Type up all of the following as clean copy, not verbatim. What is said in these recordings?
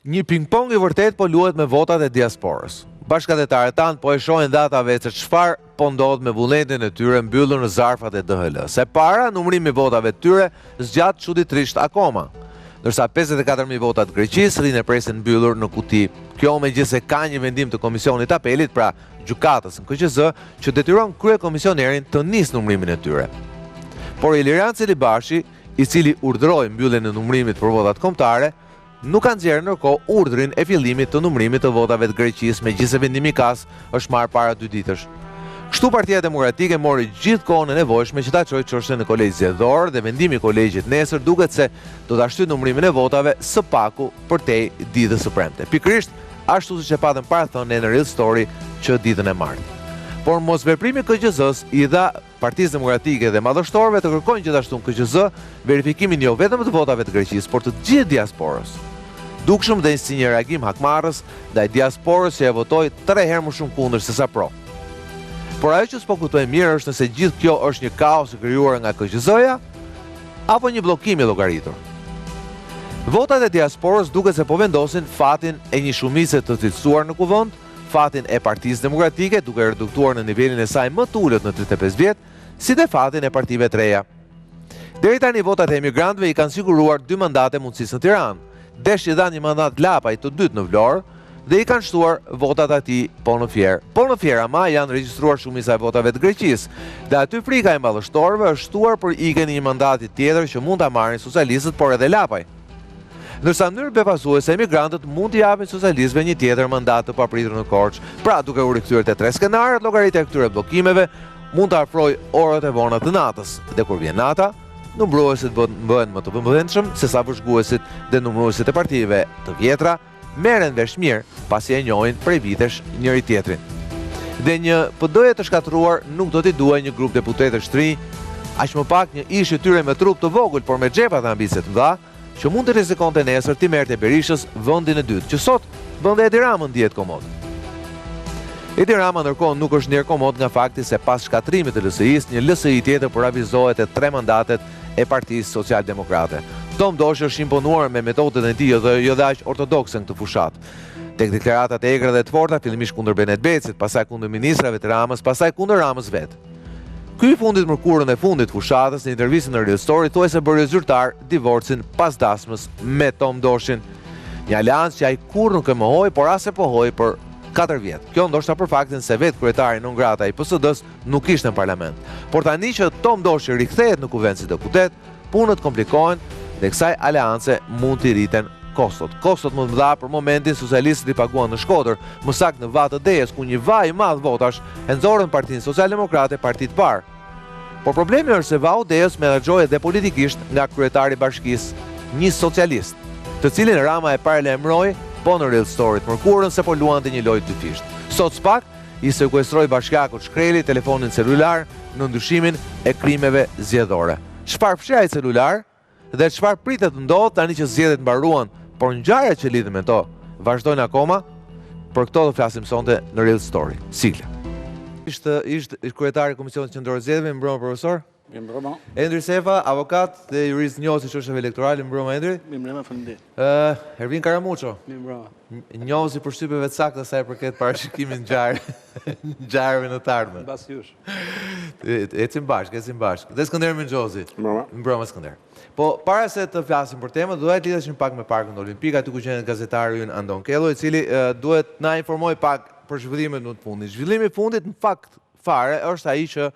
Një ping-pong i vërtet po luhet me votat e diasporës. Bashkëdhetarët tanë po e shohin datave se çfarë po ndodh me vullnetin e tyre mbyllur në zarfat e DHL. Se para, numërimi i votave të tyre zgjat çuditërisht akoma. Ndërsa 54.000 votat Greqisë rrinë presin mbyllur në kuti. Kjo megjithëse ka një vendim të Komisionit Apelit, pra gjykatës në KQZ, që detyron kryekomisionerin të nisë numërimin e tyre. Por Iliran Celibashi, i cili urdhëroi mbylljen e numërimit për votat kombëtare, nuk kanë nxjerrë ndërkohë urdhrin e fillimit të numërimit të votave të Greqisë, megjithëse vendimi i KAS është marrë para 2 ditësh. Kështu Partia Demokratike mori gjithë kohën e nevojshme që ta çojë çështjen në kolegj zgjedhor dhe vendimi i kolegjit nesër duket se do ta shtyjë numërimin e votave së paku përtej ditës së premte. Pikërisht ashtu siç e patëm parathënë në Real Story që ditën e martë. Por mosveprimi i KQZ-s i dha Partisë Demokratike dhe madhështorëve të kërkojnë gjithashtu në KQZ verifikimin jo vetëm të votave të Greqisë, por të gjithë diasporës. Dukshëm dhe si një reagim hakmarrës ndaj diasporës që e votoi 3 herë më shumë kundër se sa pro. Por ajo që s'po kuptoj mirë është nëse gjithë kjo është një kaos i krijuar nga KQZ-ja apo një bllokim i llogaritur. Votat e diasporës duket se po vendosin fatin e një shumice të cilësuar në kuvend, fatin e Partisë Demokratike duke reduktuar në nivelin e saj më të ulët në 35 vjet, si dhe fatin e partive të reja. Deri tani votat e emigrantëve i kanë siguruar 2 mandate mundësisë në Tiranë. Desh i dha një mandat Lapaj të dytë në Vlorë dhe i kanë shtuar votat atij po në Fier. Po në Fier ama janë regjistruar shumica e votave të Greqisë. Dhe aty frika e mballështorëve është shtuar për ikjen e një mandati tjetër që mund ta marrin socialistët, por edhe Lapaj. Ndërsa në mënyrë befasuese emigrantët mund t'i japin socialistëve një tjetër mandat të papritur në Korçë. Pra, duke u rikthyer te 3 skenarët, llogaritja e këtyre bllokimeve mund të afrojë orët e vona të natës. Dhe kur vjen nata, numëruesit bëhen më të vëmendshëm sesa vëzhguesit dhe numëruesit e partive të vjetra merren vesh mirë pasi e njohin prej vitesh njëri tjetrin. Dhe një PD të shkatruar nuk do t'i duaj një grup deputetësh të rinj, aq më pak një ish i tyre me trup të vogël por me xhepa të ambicie të mëdha, që mund të rrezikonte nesër t'i merrte Berishës vendin e dytë, që sot vendi Edi Rama ndihet komod. Edi Rama ndërkohë nuk është njerë komod nga fakti se pas shkatrimit të LSI-s, një LSI tjetër por avizohet e 3 mandatet e Partisë Social-Demokrate. Tom Doshi është imponuar me metodet e tij dhe jo aq ortodokse në këtë fushat. Tek deklaratat e egra dhe të forta, fillimisht kundër Benet Becit, pastaj kundër ministrave të Ramës, pastaj kundër Ramës vet. Ky i fundit mërkurën e fundit fushatës në intervistën në Real Story thuaj se bëri zyrtar divorcin pas dasmës me Tom Doshin. Një aleancë që ai kurrë nuk e mohoi, por as e pohoi për 4 vjet. Kjo ndoshta për faktin se vetë kryetari non grata i PSD-s nuk ishte në parlament. Por tani që Tom Doshi rikthehet në kuvend si deputet, punët komplikohen dhe kësaj aleance mund t'i rriten kostot. Kostot më të mëdha për momentin socialistët i paguan në Shkodër, më saktë në Vatë të Dejes, ku një vaj i madh votash e nxorën Partinë Social-Demokrate, partitë parë. Por problemi është se Vau Dejes menaxhohet dhe politikisht nga kryetari i bashkisë, një socialist, të cilin Rama e paralajmëroi po në Real Story të mërkurën se po luante një lojë dyfisht. Sot s'pak i sekuestroi bashkiakut Shkreli telefonin celular në ndryshimin e krimeve zgjedhore. Çfarë fshi ai celular dhe çfarë pritet të ndodhë tani që zgjedhjet mbaruan, por ngjarjet që lidhen me to vazhdojnë akoma? Për këto do flasim sonte në Real Story. Sigla. Ishte kryetari i Komisionit Qendror Zgjedhjeve, mbrëma profesor? Mbrëma. Endri Sefa, avokat dhe jurist njohës i çështjeve elektorale, mbrëma Endri? Mbrëma, faleminderit. Ervin Karamuço. Mbrëma. Njohës i përshtypjeve të sakta sa i përket parashikimin ngjarjeve në të ardhmen. Mbas jush. Ecim bashkë. Dhe Skënder Mingjozi. Mbrëma. Mbrëma Skënder. Po, para se të flasim për temën, duhet të lidheshim pak me Parkun Olimpik, aty ku qenë gazetari ynë Andon Kello, i cili duhet na informoj pak për zhvillimet në të fundit. Zhvillimi i fundit në fakt fare është ai që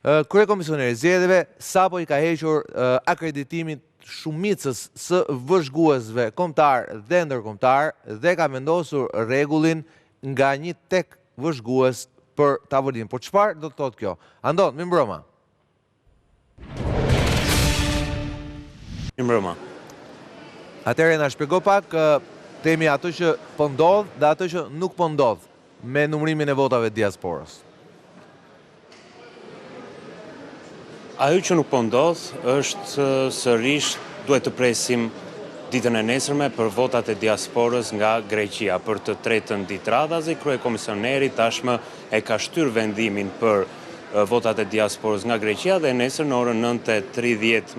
kryekomisioneri i zgjedhjeve sapo i ka hequr akreditimin shumicës së vëzhguesve kombëtar dhe ndërkombëtar dhe ka vendosur rregullin nga një tek vëzhgues për tavolinë. Po çfarë do të thotë kjo? Andon, mi mbrëma. Mbrëma. Atëherë na shpjego pak temi ato që po ndodh dhe ato që nuk po ndodh me numërimin e votave të diasporës. Ajo që nuk po ndodh është sërish duhet të presim ditën e nesërme për votat e diasporës nga Greqia. Për të tretën ditë radhazi, kryekomisioneri tashmë e ka shtyr vendimin për votat e diasporës nga Greqia dhe nesër në orën 9:30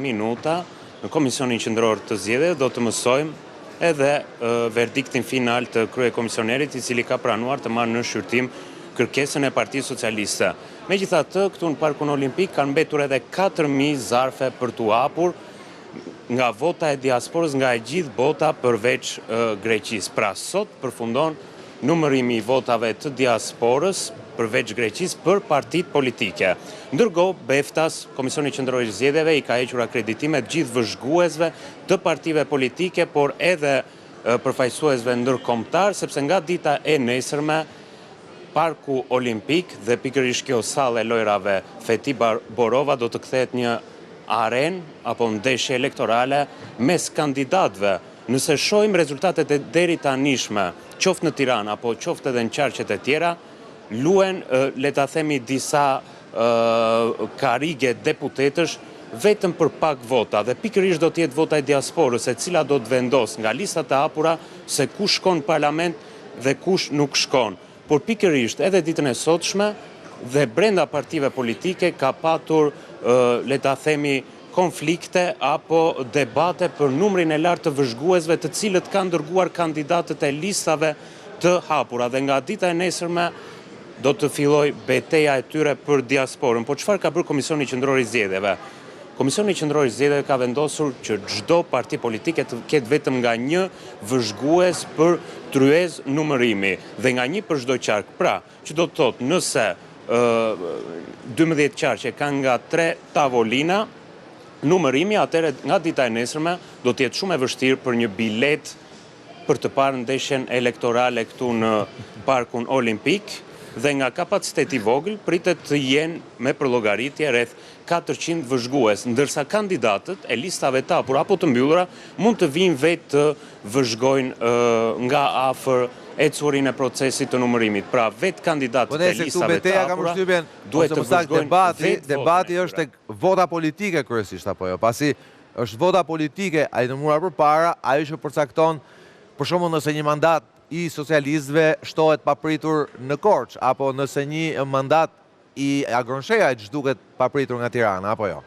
në Komisionin Qendror të Zgjedhjeve do të mësojmë edhe verdiktin final të kryekomisionerit, i cili ka pranuar të marrë në shqyrtim kërkesën e Partisë Socialiste. Megjithatë, këtu në Parkun Olimpik kanë mbetur edhe 4.000 zarfe për t'u hapur nga vota e diasporës nga e gjithë bota përveç Greqisë. Pra sot përfundon numërimi i votave të diasporës përveç Greqisë për partitë politike. Ndërkohë, Beftas, Komisioni Qendror i Zgjedhjeve, i ka hequr akreditimet gjithë vëzhguesve të partive politike, por edhe përfaqësuesve ndërkombëtar, sepse nga dita e nesërme Parku Olimpik dhe pikërisht kjo sallë e lojrave Feti Borova do të kthehet një arenë apo ndeshje elektorale mes kandidatëve. Nëse shohim rezultatet e deri tanishme, qoftë në Tiranë apo qoftë edhe në qarqet e tjera, luhen, le ta themi, disa karige deputetësh vetëm për pak vota, dhe pikërisht do të jetë vota e diasporës, e cila do të vendos nga listat e hapura se kush shkon në parlament dhe kush nuk shkon. Por pikërisht edhe ditën e sotshme dhe brenda partive politike ka patur, le ta themi, konflikte apo debate për numrin e lartë të vëzhguesve të cilët kanë dërguar kandidatët e listave të hapura, dhe nga dita e nesërme do të filloj betejë e tyre për diasporën. Po çfarë ka bërë Komisioni Qendror i Zgjedhjeve? Komisioni Qendror i Zgjedhjeve ka vendosur që çdo parti politike të ketë vetëm nga një vëzhgues për tryez numërimi dhe nga një për çdo qark. Pra, që do të thotë nëse 12 qarqe kanë nga 3 tavolina, numërimi atëherë nga dita e nesërme do të jetë shumë e vështirë për një bilet për të parë ndeshjen elektorale këtu në Parkun Olimpik, dhe nga kapaciteti vogël pritet të jenë me përllogaritje rreth 400 vëzhgues, ndërsa kandidatët e listave të hapura apo të mbyllura mund të vinë vetë të vëzhgojnë nga afër ecurin e procesit të numërimit. Pra vetë kandidatët e listave të hapura duhet të vëzhgojnë vetë. Debati është tek vota politike kryesisht apo jo, pasi është vota politike ai numëruar përpara, ajo që përcakton, për shembull nëse një mandat i socialistëve shtohet papritur në Korçë, apo nëse një mandat i Agronshejait zhduket papritur nga Tirana, apo jo?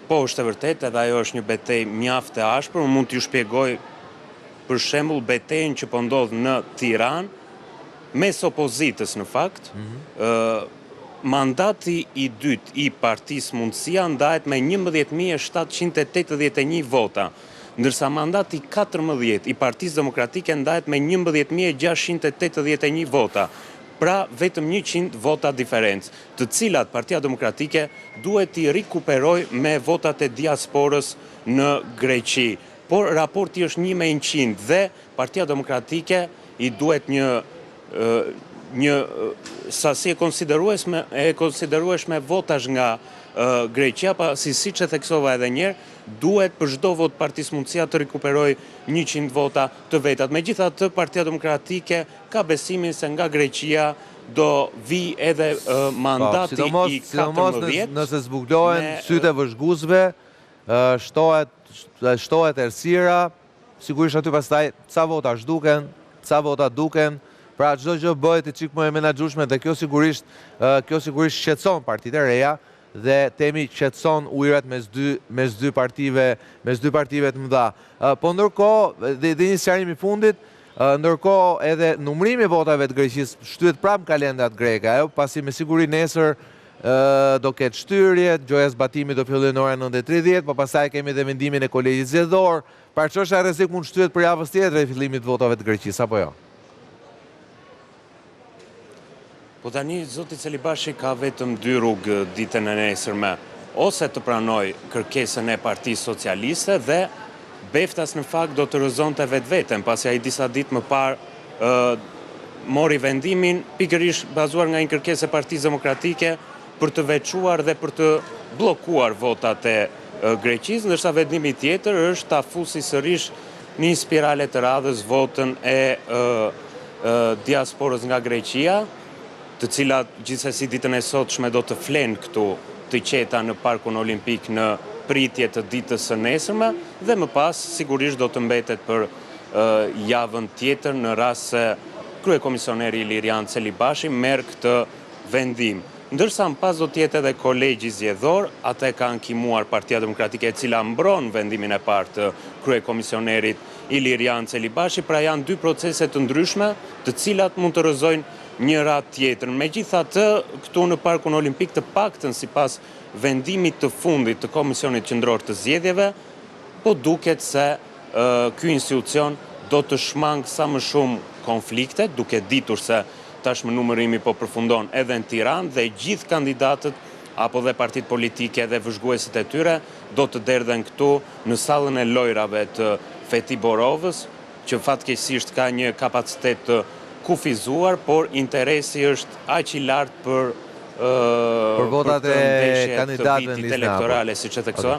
Po, është e vërtet, edhe ajo është një betejë mjaft e ashpër. Unë mund t'ju shpjegoj për shembull betejën që po ndodh në Tiranë mes opozitës në fakt. Mandati i dytë i Partisë Mundësia ndahet me 11.781 vota, ndërsa mandati 14 i Partisë Demokratike ndahet me 11.681 vota. Pra vetëm 100 vota diferencë, të cilat Partia Demokratike duhet i rikuperoj me votat e diasporës në Greqi. Por raporti është 1:100 dhe Partia Demokratike i duhet një sasi e konsiderueshme votash nga Greqia, pasi siç e theksova edhe një herë, duhet për çdo vot Partisë Mundësia të rikuperoj 100 vota të vetat. Megjithatë, Partia Demokratike ka besimin se nga Greqia do vi edhe mandati i 14. Nëse zbuklohen sytë e vëzhguesve, shtohet errësira, sigurisht aty pastaj ca vota zhduken, ca vota duken. Pra çdo gjë bëhet e çik më e menaxhueshme dhe kjo sigurisht shqetëson partitë e reja dhe temi qetëson ujërat mes dy partive të mëdha. Po ndërkohë, dhe një sqarim i fundit, ndërkohë edhe numërimi i votave të Greqisë shtyhet prapë në kalendat greke, pasi me siguri nesër do ketë shtyrje, gjoja zbatimi do fillojë në orën 9:30, po pastaj kemi edhe vendimin e kolegjit zgjedhor. Pra çështja e rrezik mund shtyhet për javën tjetër e fillimit të votave të Greqisë, apo jo? Po tani, zoti Celibashi ka vetëm 2 rrugë ditën e nesërme. Ose të pranoj kërkesën e Partisë Socialiste dhe Beftas në fakt do të rrëzonte vetveten, pasi ai disa ditë më parë mori vendimin pikërisht bazuar nga një kërkesë e Partisë Demokratike për të veçuar dhe për të bllokuar votat e Greqisë, ndërsa vendimi tjetër është ta fusi sërish në një spirale të radhës votën e diasporës nga Greqia, të cilat gjithsesi ditën e sotshme do të flenë këtu të qeta në Parkun Olimpik në pritje të ditës së nesërme, dhe më pas sigurisht do të mbetet për javën tjetër në rast se kryekomisioneri Ilirian Celibashi merr këtë vendim. ndërsa më pas do tjetë edhe kolegji zgjedhor, atë e ka ankimuar Partia Demokratike e cila mbron vendimin e parë të kryekomisionerit Ilirian Celibashi, pra janë dy procese të ndryshme, të cilat mund të rrëzojnë njëra tjetrën. Megjithatë, këtu në Parkun Olimpik të paktën sipas vendimit të fundit të Komisionit Qendror të Zgjedhjeve, po duket se ky institucion do të shmang sa më shumë konflikte, duke ditur se tashmë numërimi po përfundon edhe në Tiranë dhe gjithë kandidatët apo dhe partitë politike dhe vëzhguesit e tyre do të derdhen këtu në sallën e lojrave të Feti Borovës, që fatkeqësisht ka një kapacitet të kufizuar, por interesi është aq i lartë për votat e kandidatëve në listë elektorale, siç e theksova.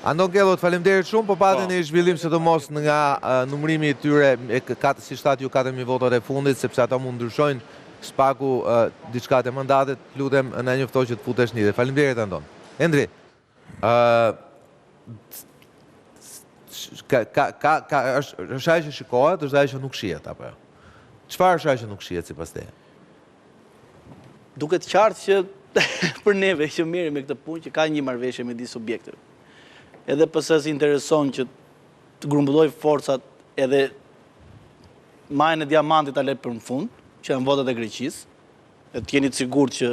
Andon Gellot, faleminderit shumë, po patën një zhvillim sidomos nga numërimi i tyre, si shtat ju 4.000 votat e fundit, sepse ata mund ndryshojnë spaku diçka të mandatet, lutem na njoftoj që të futesh një. Faleminderit Andon. Endri, është ajo që shikohet, është ajo që nuk shihet apo jo? Çfarë është ajo që nuk shihet sipas teje? Duket qartë që për neve që mirë me këtë punë që ka një marrëveshje midis subjekteve. Edhe pse intereson që të grumbulloj forcat edhe majën e diamantit ta lë për në fund, që janë votat e Greqisë, e të jeni të sigurt që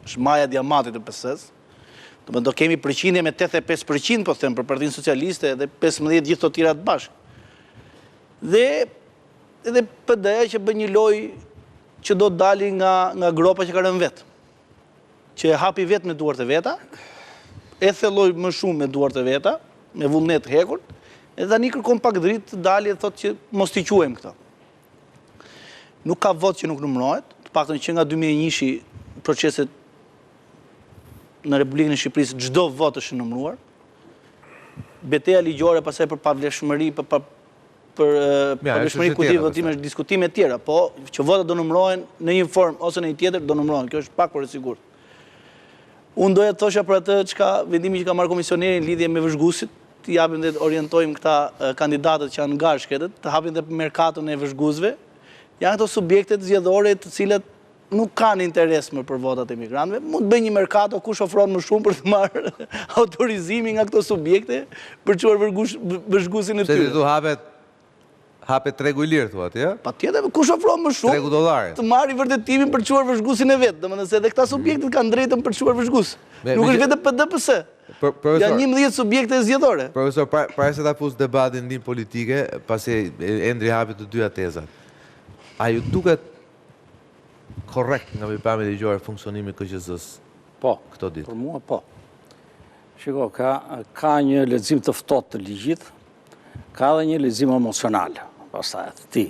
është maja e diamantit e PS-s. Do kemi përqindje me 85% po them për Partinë Socialiste dhe 15 gjithë të tjera të bashkë. Dhe edhe PD-ja që bën një lojë që do të dali nga gropa që ka rënë vetë. Që e hapi vetë me duart e veta, e thelloi më shumë me duart e veta, me vullnet hekur, e tani kërkon pak dritë të dali e thotë që mos t'i quajmë këto. Nuk ka vot që nuk numërohet, të paktën që nga 2001-shi proceset në Republikën e Shqipërisë çdo vot është numëruar. Betejë ligjore pastaj për pavlefshmëri, për pavlefshmëri ku ti votime është diskutime të tjera, po që votat do numërohen në një formë ose në një tjetër do numërohen. Kjo është pak për e sigurt. Unë doja të thosha për atë çka vendimi që ka marrë komisioneri në lidhje me vëzhguesit, të japim dhe të orientojmë këta kandidatët që janë nga shkretët, të hapim dhe merkaton e vëzhguesve. Janë këto subjektet zgjedhore të cilat nuk kanë interes më për votat e migrantëve. Mund të bëjë një merkato kush ofron më shumë për të marrë autorizimin nga këto subjekte për çuar vëzhguesin e tyre. Se tu hapet tregu i lirë thua ti, ja? Patjetër, kush ofron më shumë $3 të marrë vërtetimin për çuar vëzhguesin e vet. Domethënë se edhe këta subjektet kanë drejtën për çuar vëzhgues. Nuk është vetëm PDPS. Janë 11 subjekte zgjedhore. Profesor, para se ta fus debatin ndim politike, pasi Endri hapi të dyja tezat. A ju duket korrekt nga mirëpamja ligjore funksionimi i KQZ-s? Po, këto ditë? Për mua po. Shiko, ka një lexim të ftohtë të ligjit, ka edhe një lexim emocional, pastaj të tij.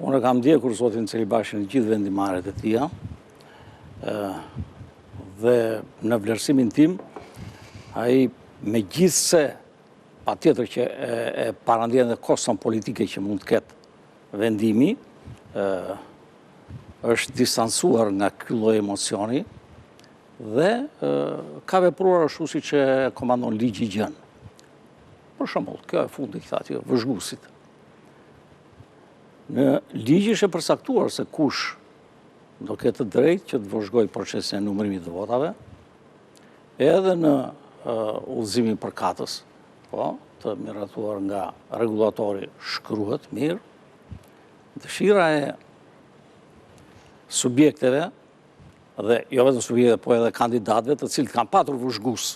Unë kam ndjekur zotin Celibashin në gjithë vendimarrjet e tija, dhe në vlerësimin tim, ai megjithse patjetër që e parandjen dhe koston politike që mund të ketë vendimi, është distancuar nga ky lloj emocioni dhe ka vepruar ashtu siç e komandon ligji gjën. Për shembull, kjo e fundit thotë vëzhguesit. Në ligj është e përcaktuar se kush do ketë të drejtë që të vëzhgojë procesin e numërimit të votave, edhe në udhëzimin përkatës, po, të miratuar nga rregullatori shkruhet mirë. Dëshira e subjekteve, dhe jo vetëm subjekteve, po edhe kandidatëve të cilët kanë patur vëzhgues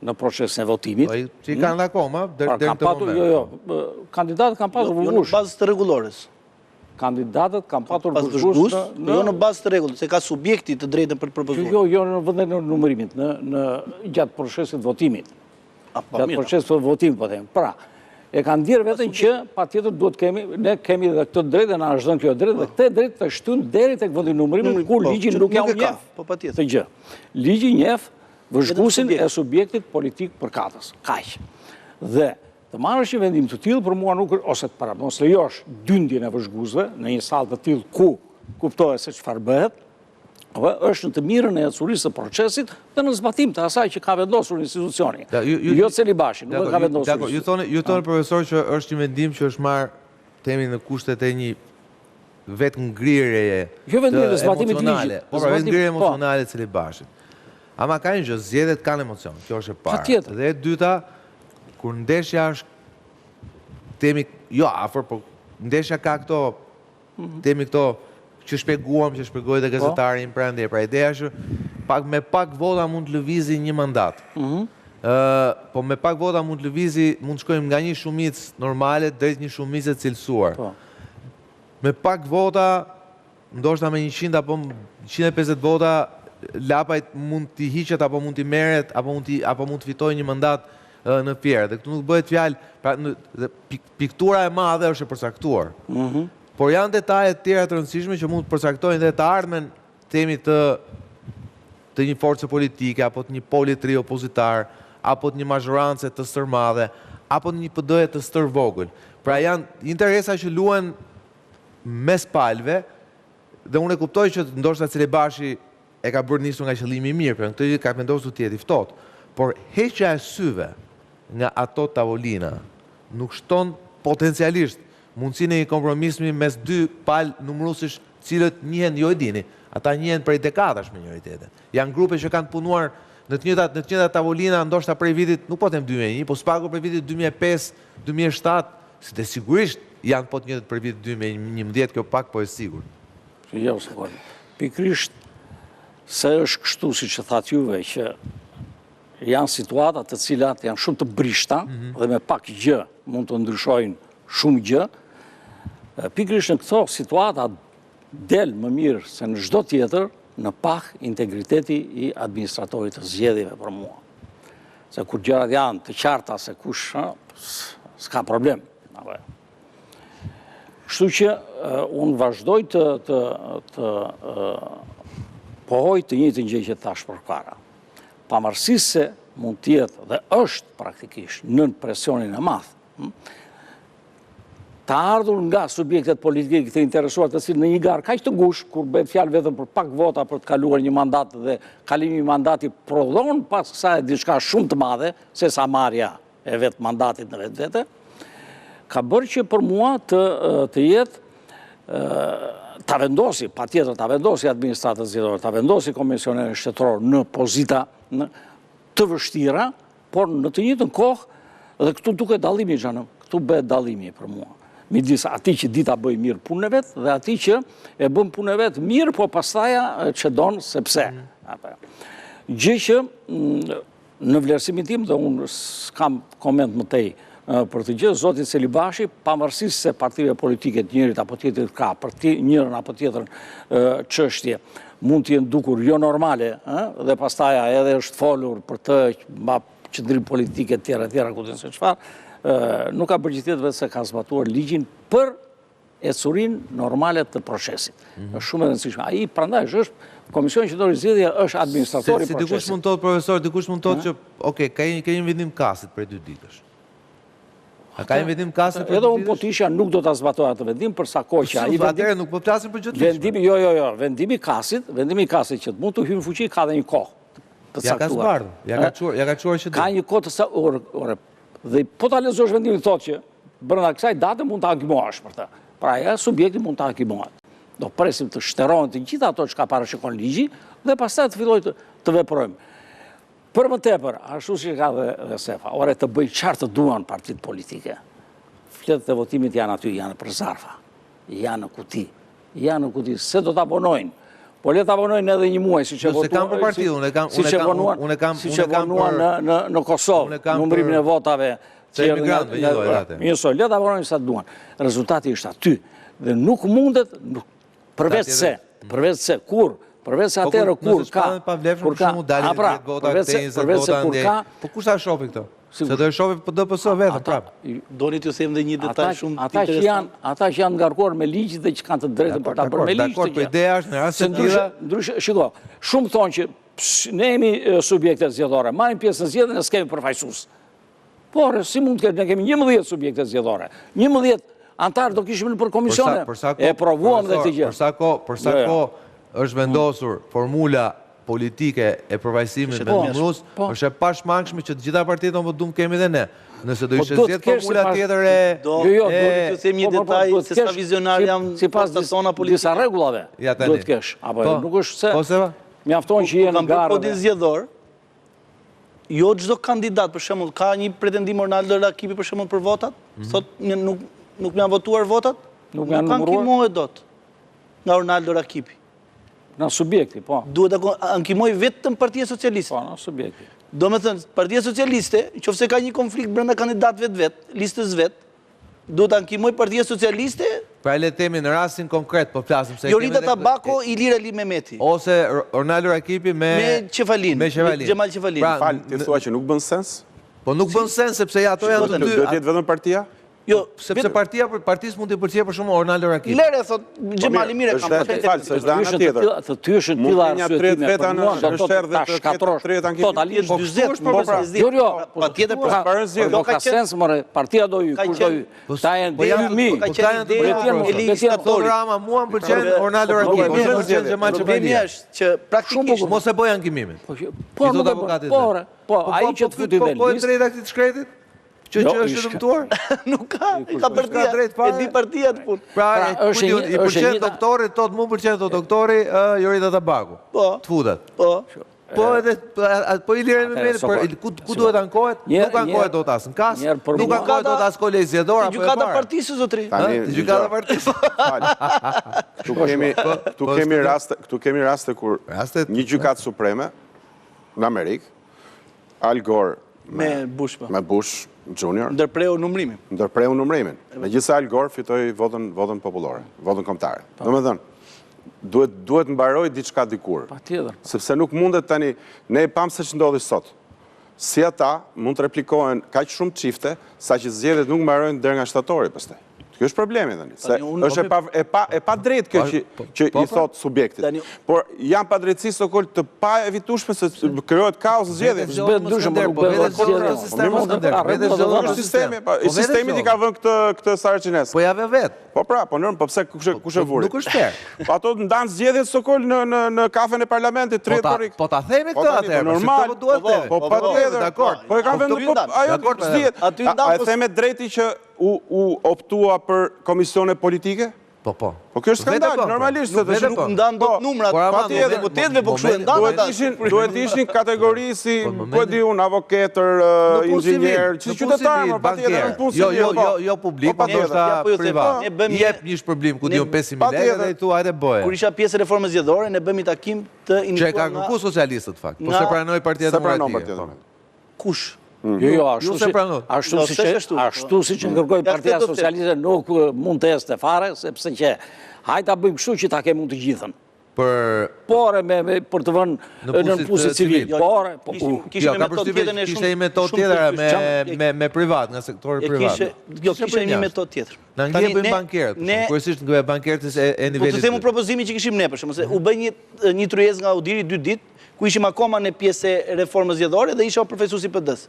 në procesin e votimit. Që i kanë akoma, deri në këtë moment. Kandidatët kanë patur vëzhgues. Jo në bazë të rregullores. Kandidatët kanë patur vëzhgues, jo në bazë të rregullës, se ka subjekti të drejtën për të propozuar. Jo në vendet e numërimit, në gjatë procesit votimit. Gjatë procesit votimit, po them. Pra, e kanë ndjerë vetëm që patjetër duhet ne kemi dhe këtë drejtë dhe na është dhënë kjo drejtë dhe këtë drejtë të shtyn deri tek vendi numërimi kur ligji nuk ja njeh. Po patjetër. Të gjë. Ligji njeh vëzhguesin e subjektit politik përkatës. Kaq. Dhe të marrësh një vendim të tillë për mua nuk ose të mos lejosh dyndjen e vëzhguesve në një sallë të tillë ku kuptohet se çfarë bëhet, është në të mirën e ecurrisë së procesit dhe në zbatim të asaj që ka vendosur institucioni. Jo Celibashi, nuk ka vendosur. Ju thonë profesor që është një vendim që është marrë temi në kushtet e një vetë ngrirje Jo vetë ngrirje, zbatimit emocionale. ligjit. Po, pra, vetë ngrirje emocionale e Cili Bashit. Ama ka një gjë, zgjedhjet kanë emocion, kjo është e parë. Patjetër. Dhe e dyta, kur ndeshja është temi, jo afër, por ndeshja ka këto, temi këto që shpjegoj dhe gazetari në prandje, pra ideja është me pak vota mund të lëvizi një mandat. Po me pak vota mund të lëvizi, mund të shkojmë nga një shumicë normale drejt një shumicë e cilësuar. Me pak vota, ndoshta me 100 apo 150 vota, lapajt mund t'i hiqet apo mund t'i merret apo mund të fitojë një mandat në fjerë. Dhe këtu nuk bëhet fjalë, pra piktura e madhe është e përcaktuar. Por janë detaje të tjera të rëndësishme që mund të përcaktojnë dhe të ardhmen temi të një force politike, apo të një poli të ri opozitar, apo të një mazhorance të stërmadhe, apo të një PD-je të stërvogël. Pra janë interesa që luhen mes palëve, dhe unë e kuptoj që ndoshta Cili Bashi e ka bërë nisur nga qëllimi i mirë, për në këtë gjë ka vendosur të jetë i ftohtë, por heqja e syve nga ato tavolina nuk shton potencialisht mundësinë e një kompromismi mes dy palë numëruesish cilët njihen, jo e dini, ata njihen prej dekadash me njëri tjetrin. Janë grupe që kanë punuar në të njëjtat tavolina ndoshta prej vitit, nuk po them 2001, po s'paku prej vitit 2005, 2007, si dhe sigurisht janë po të njëjtat prej vitit 2011, kjo pak po e sigurt. Jo, pikrisht se është kështu si që thatë juve që janë situatat të cilat janë shumë të brishta dhe me pak gjë mund të ndryshojnë shumë gjë, pikrisht në këto situatat del më mirë se në çdo tjetër në pak integriteti i administratorit të zgjedhjeve për mua. Se kur gjërat janë të qarta se kush, s'ka problem. Kështu që unë vazhdoj të pohoj të njëjtën gjë që thash përpara. Pavarësisht se mund të jetë dhe është praktikisht nën presionin e madh, të ardhur nga subjektet politike të interesuar të cilë në një garë kaq të ngushtë, kur bëhet fjalë vetëm për pak vota për të kaluar një mandat dhe kalimi i mandati prodhon pas kësaj diçka shumë të madhe, se sa marrja e vetë mandatit në vetvete, ka bërë që për mua të jetë ta vendosi, patjetër ta vendosi administratën zgjedhore, ta vendosi komisionerin shtetëror në pozita të vështira, por në të njëjtën kohë, dhe këtu duket dallimi xhanëm, këtu bëhet dallimi për mua. Midis atij që dita bëj mirë punën e vet dhe atij që e bën punën e vet mirë, po pastaja çdon sepse. Gjë që në vlerësimin tim dhe unë s'kam koment më tej për të gjë, zoti Cili Bashi, pavarësisht se partive politike të njërit apo tjetrit ka për njërën apo tjetrën çështje mund të jenë dukur jo normale, dhe pastaja edhe është folur për të qëndrim politike tjera, ku të nëse çfarë, nuk ka përgjithjet vetë se ka zbatuar ligjin për ecurin normale të procesit. Është shumë e rëndësishme. Ai prandaj është Komisioni Qendror i Zgjedhjeve është administratori i procesit. Si dikush mund thotë, profesor, dikush mund thotë që, okay, ka një vendim kasit për 2 ditësh. A ka një vendim kasit për 2 ditësh? Edhe unë po të isha nuk do ta zbatoj atë vendim për sa kohë që ai atëherë nuk po flasim për gjë të vendimi, jo, vendimi i kasit që mund të hyjë në fuqi ka dhe një kohë të caktuar. Ja ka çuar që ka një kohë të orë. Dhe po ta lexosh vendimin thotë që brenda kësaj date mund ta agimohesh për të. Pra ja subjekti mund ta agimohet. Do presim të shtërrohen të gjitha ato që ka parashikon ligji dhe pastaj të fillojë të veprojmë. Për më tepër, ashtu si ka dhe Sefa, ore të bëj qartë të duan partitë politike. Fletët e votimit janë aty, janë për zarfa, janë në kuti, se do të abonojnë. Po le të abonojnë edhe një muaj, si që vonuan në Kosovë, numrimin e votave, njësoj, le të abonojnë sa të duan. Rezultati është aty, dhe nuk mundet, përveç se, kur, përveç se atërë kur ka, përveç se kur ka, po kush ta shofi këto? Se do e shofi për DPS vetë, prapë. Doni t'ju them dhe një detaj shumë interesant. Ata që janë ngarkuar me ligj dhe që kanë të drejtën për ta bërë me ligj. Dakor, po ideja është në rast se ndryshe, shiko, shumë thonë që ne jemi subjekte zgjedhore, marrim pjesë në zgjedhje dhe s'kemi përfaqësues. Por si mund të kemë, ne kemi 11 subjekte zgjedhore. 11 antarë do kishim për komisione. E provuam dhe këtë gjë. Për sa kohë është vendosur formula politike e përfaqësimit me numërus, është e pashmangshme që të gjitha partitë do të kemi dhe ne. Nëse do ishte zgjedhur formula tjetër e do të them një detaj se sa vizionar jam sipas tona politike. disa rregullave. Duhet të kesh. Apo nuk është se Po seva? mjafton që jenë në garë. Kodin zgjedhor. Jo çdo kandidat, për shembull, ka një pretendim Ronaldo Rakipi për shembull për votat, thot nuk më janë votuar votat, Nuk janë kanë numëruar? ankimohet dot nga Ronaldo Rakipi. Në subjekti, po. Duhet të ankimoj vetëm Partia Socialiste. Po, në subjekti. Do me thënë, Partia Socialiste, qofse ka një konflikt brenda kandidatëve të vet, listës vet, duhet të ankimoj Partia Socialiste, Pra le të themi në rastin konkret, po flasim se Jorita Tabako, Ilir Ali Mehmeti, ose Ronaldo Rakipi me Qefalin, me Qefalin. Gjemal Qefalin. Pra, Fal, ti thua që nuk bën sens? Po nuk bën sens sepse ato janë të Do dy. të jetë vetëm partia? Jo, Sepse partisë mund të pëlqejë për shumë Ronaldo Rakipi. Lere, thot, Gjemali mire kam Falë, se është ana tjetër. Të tyshën Mund tilla të një 30 veta në shërë dhe ta të shkatrosh 30 ankimit. totalisht. Po 40, po pra. Jo, pa tjetër për parën zgjedhje. do ka sens more, partia do ju, Ka kush do qenë- ju. Ta janë Po janë 2000. ka po qenë janë ideja të e Ligës Po Katolik. Rama, mua më pëlqen Ronaldo po, Rakipi, po, më pëlqen zgjedhje. Gjemal Problemi Qefalin. është që praktikisht Mos e bëj ankimimin. Po, I thot nuk e avokatit po, vet. po, ai që të futi në Po e listë. drejta këtij të shkretit? Që Jo, është ishte. dëmtuar? nuk ka partia, drejt e fare. di partia të punë. Pra, është i një- pëlqen është një- doktorit, thot mu pëlqen thot doktori Jorita Tabaku. Po. Të futet. Po, Po edhe po i lirë me mendje, ku duhet ankohet? Nuk ankohet dot as në kas, nuk ankohet dot as kolegj zgjedhor apo e gjykata para. partisë zotri. Tani, Gjykata partisë. Këtu kemi raste kur Rastet- një gjykatë supreme në Amerikë, Al Gore Me Bush, po. me Bush Junior, Ndërpreu numrimin. ndërpreu numrimin. Megjithëse Al Gore fitoi votën popullore, votën kombëtare. Domethënë, duhet mbaroj diçka dikur. Patjetër. Sepse nuk mundet tani, ne e pam se që ndodhi sot. Si ata mund të replikohen kaq shumë çifte, sa që zgjedhjet nuk mbarojnë deri nga shtatori pastaj. Kjo është problemi tani, se Tani, unë- është e pa drejtë kjo që i thot subjektit. Tani- Por janë pa drejtësi sokol të pa evitueshme se krijohet kaos në zgjedhje. Zbet dyshëm, po nuk Po bëhet vetë zgjedhje. zgjedhje sistemi Po, Skander, po, vetë po, zgjedhje po, Sistemi, Po vetë sistemi ti ka vënë këtë Saraçines. Po jave vet. Po pra, po nërmë, po pse kush e vuri? Nuk është fair. Po ato ndanë zgjedhjet sokol në kafen e parlamentit, 30 korik. Po ta themi Po këtë tani, atëherë. po normal, po pa tjetër, dakord. Po e ka vendu, po ajo Dakord, zgjedhjet. aty A ndan, e theme drejti që u optua për komisione politike? Po. Po kjo është skandal, normalisht se vete Nuk ndan dot numrat, Por ama, patjetër, deputetëve po kshu e ndan. Duhet ishin kategori si, ku e di unë, avokatër, inxhinier, që qytetarë, më patjetër, në punë civile. Jo publik, Po, po ndoshta po ju them, privat. ne bëjmë Jep një shpërblim ku diun 500.000 lekë patjetër. dhe i thua hajde bëje. Kur isha pjesë e reformës zgjedhore, ne bëmi takim të Që e ka iniciuar kërkuar socialistët fakt, po nga- se pranoi Partia Se pranon Demokratike. Partia po. Demokratike. kush? Jo, ashtu se pranon. Jo, s'është ashtu. si që kërkoi Ja, Partia këtë do të Socialiste nuk mund të este fare, sepse që hajta bëjmë kështu që ta ke mund të gjithën. Për Por për të vënë në pusit civil. Jo, Por, kishte ka metodë përshtypjen tjetër në kishte shumë. një metodë shumë tjetër të me privat, nga sektori E privat. kishte një metodë tjetër. Në Angli bëjmë bankerët, kryesisht nga bankerët e Po të nivelit. themu propozimin që kishim ne, për shembull, se u bë një tryezë nga Audiri 2 ditë, ku ishim akoma në pjesë e reformës zgjedhore dhe isha profesuesi PD-s.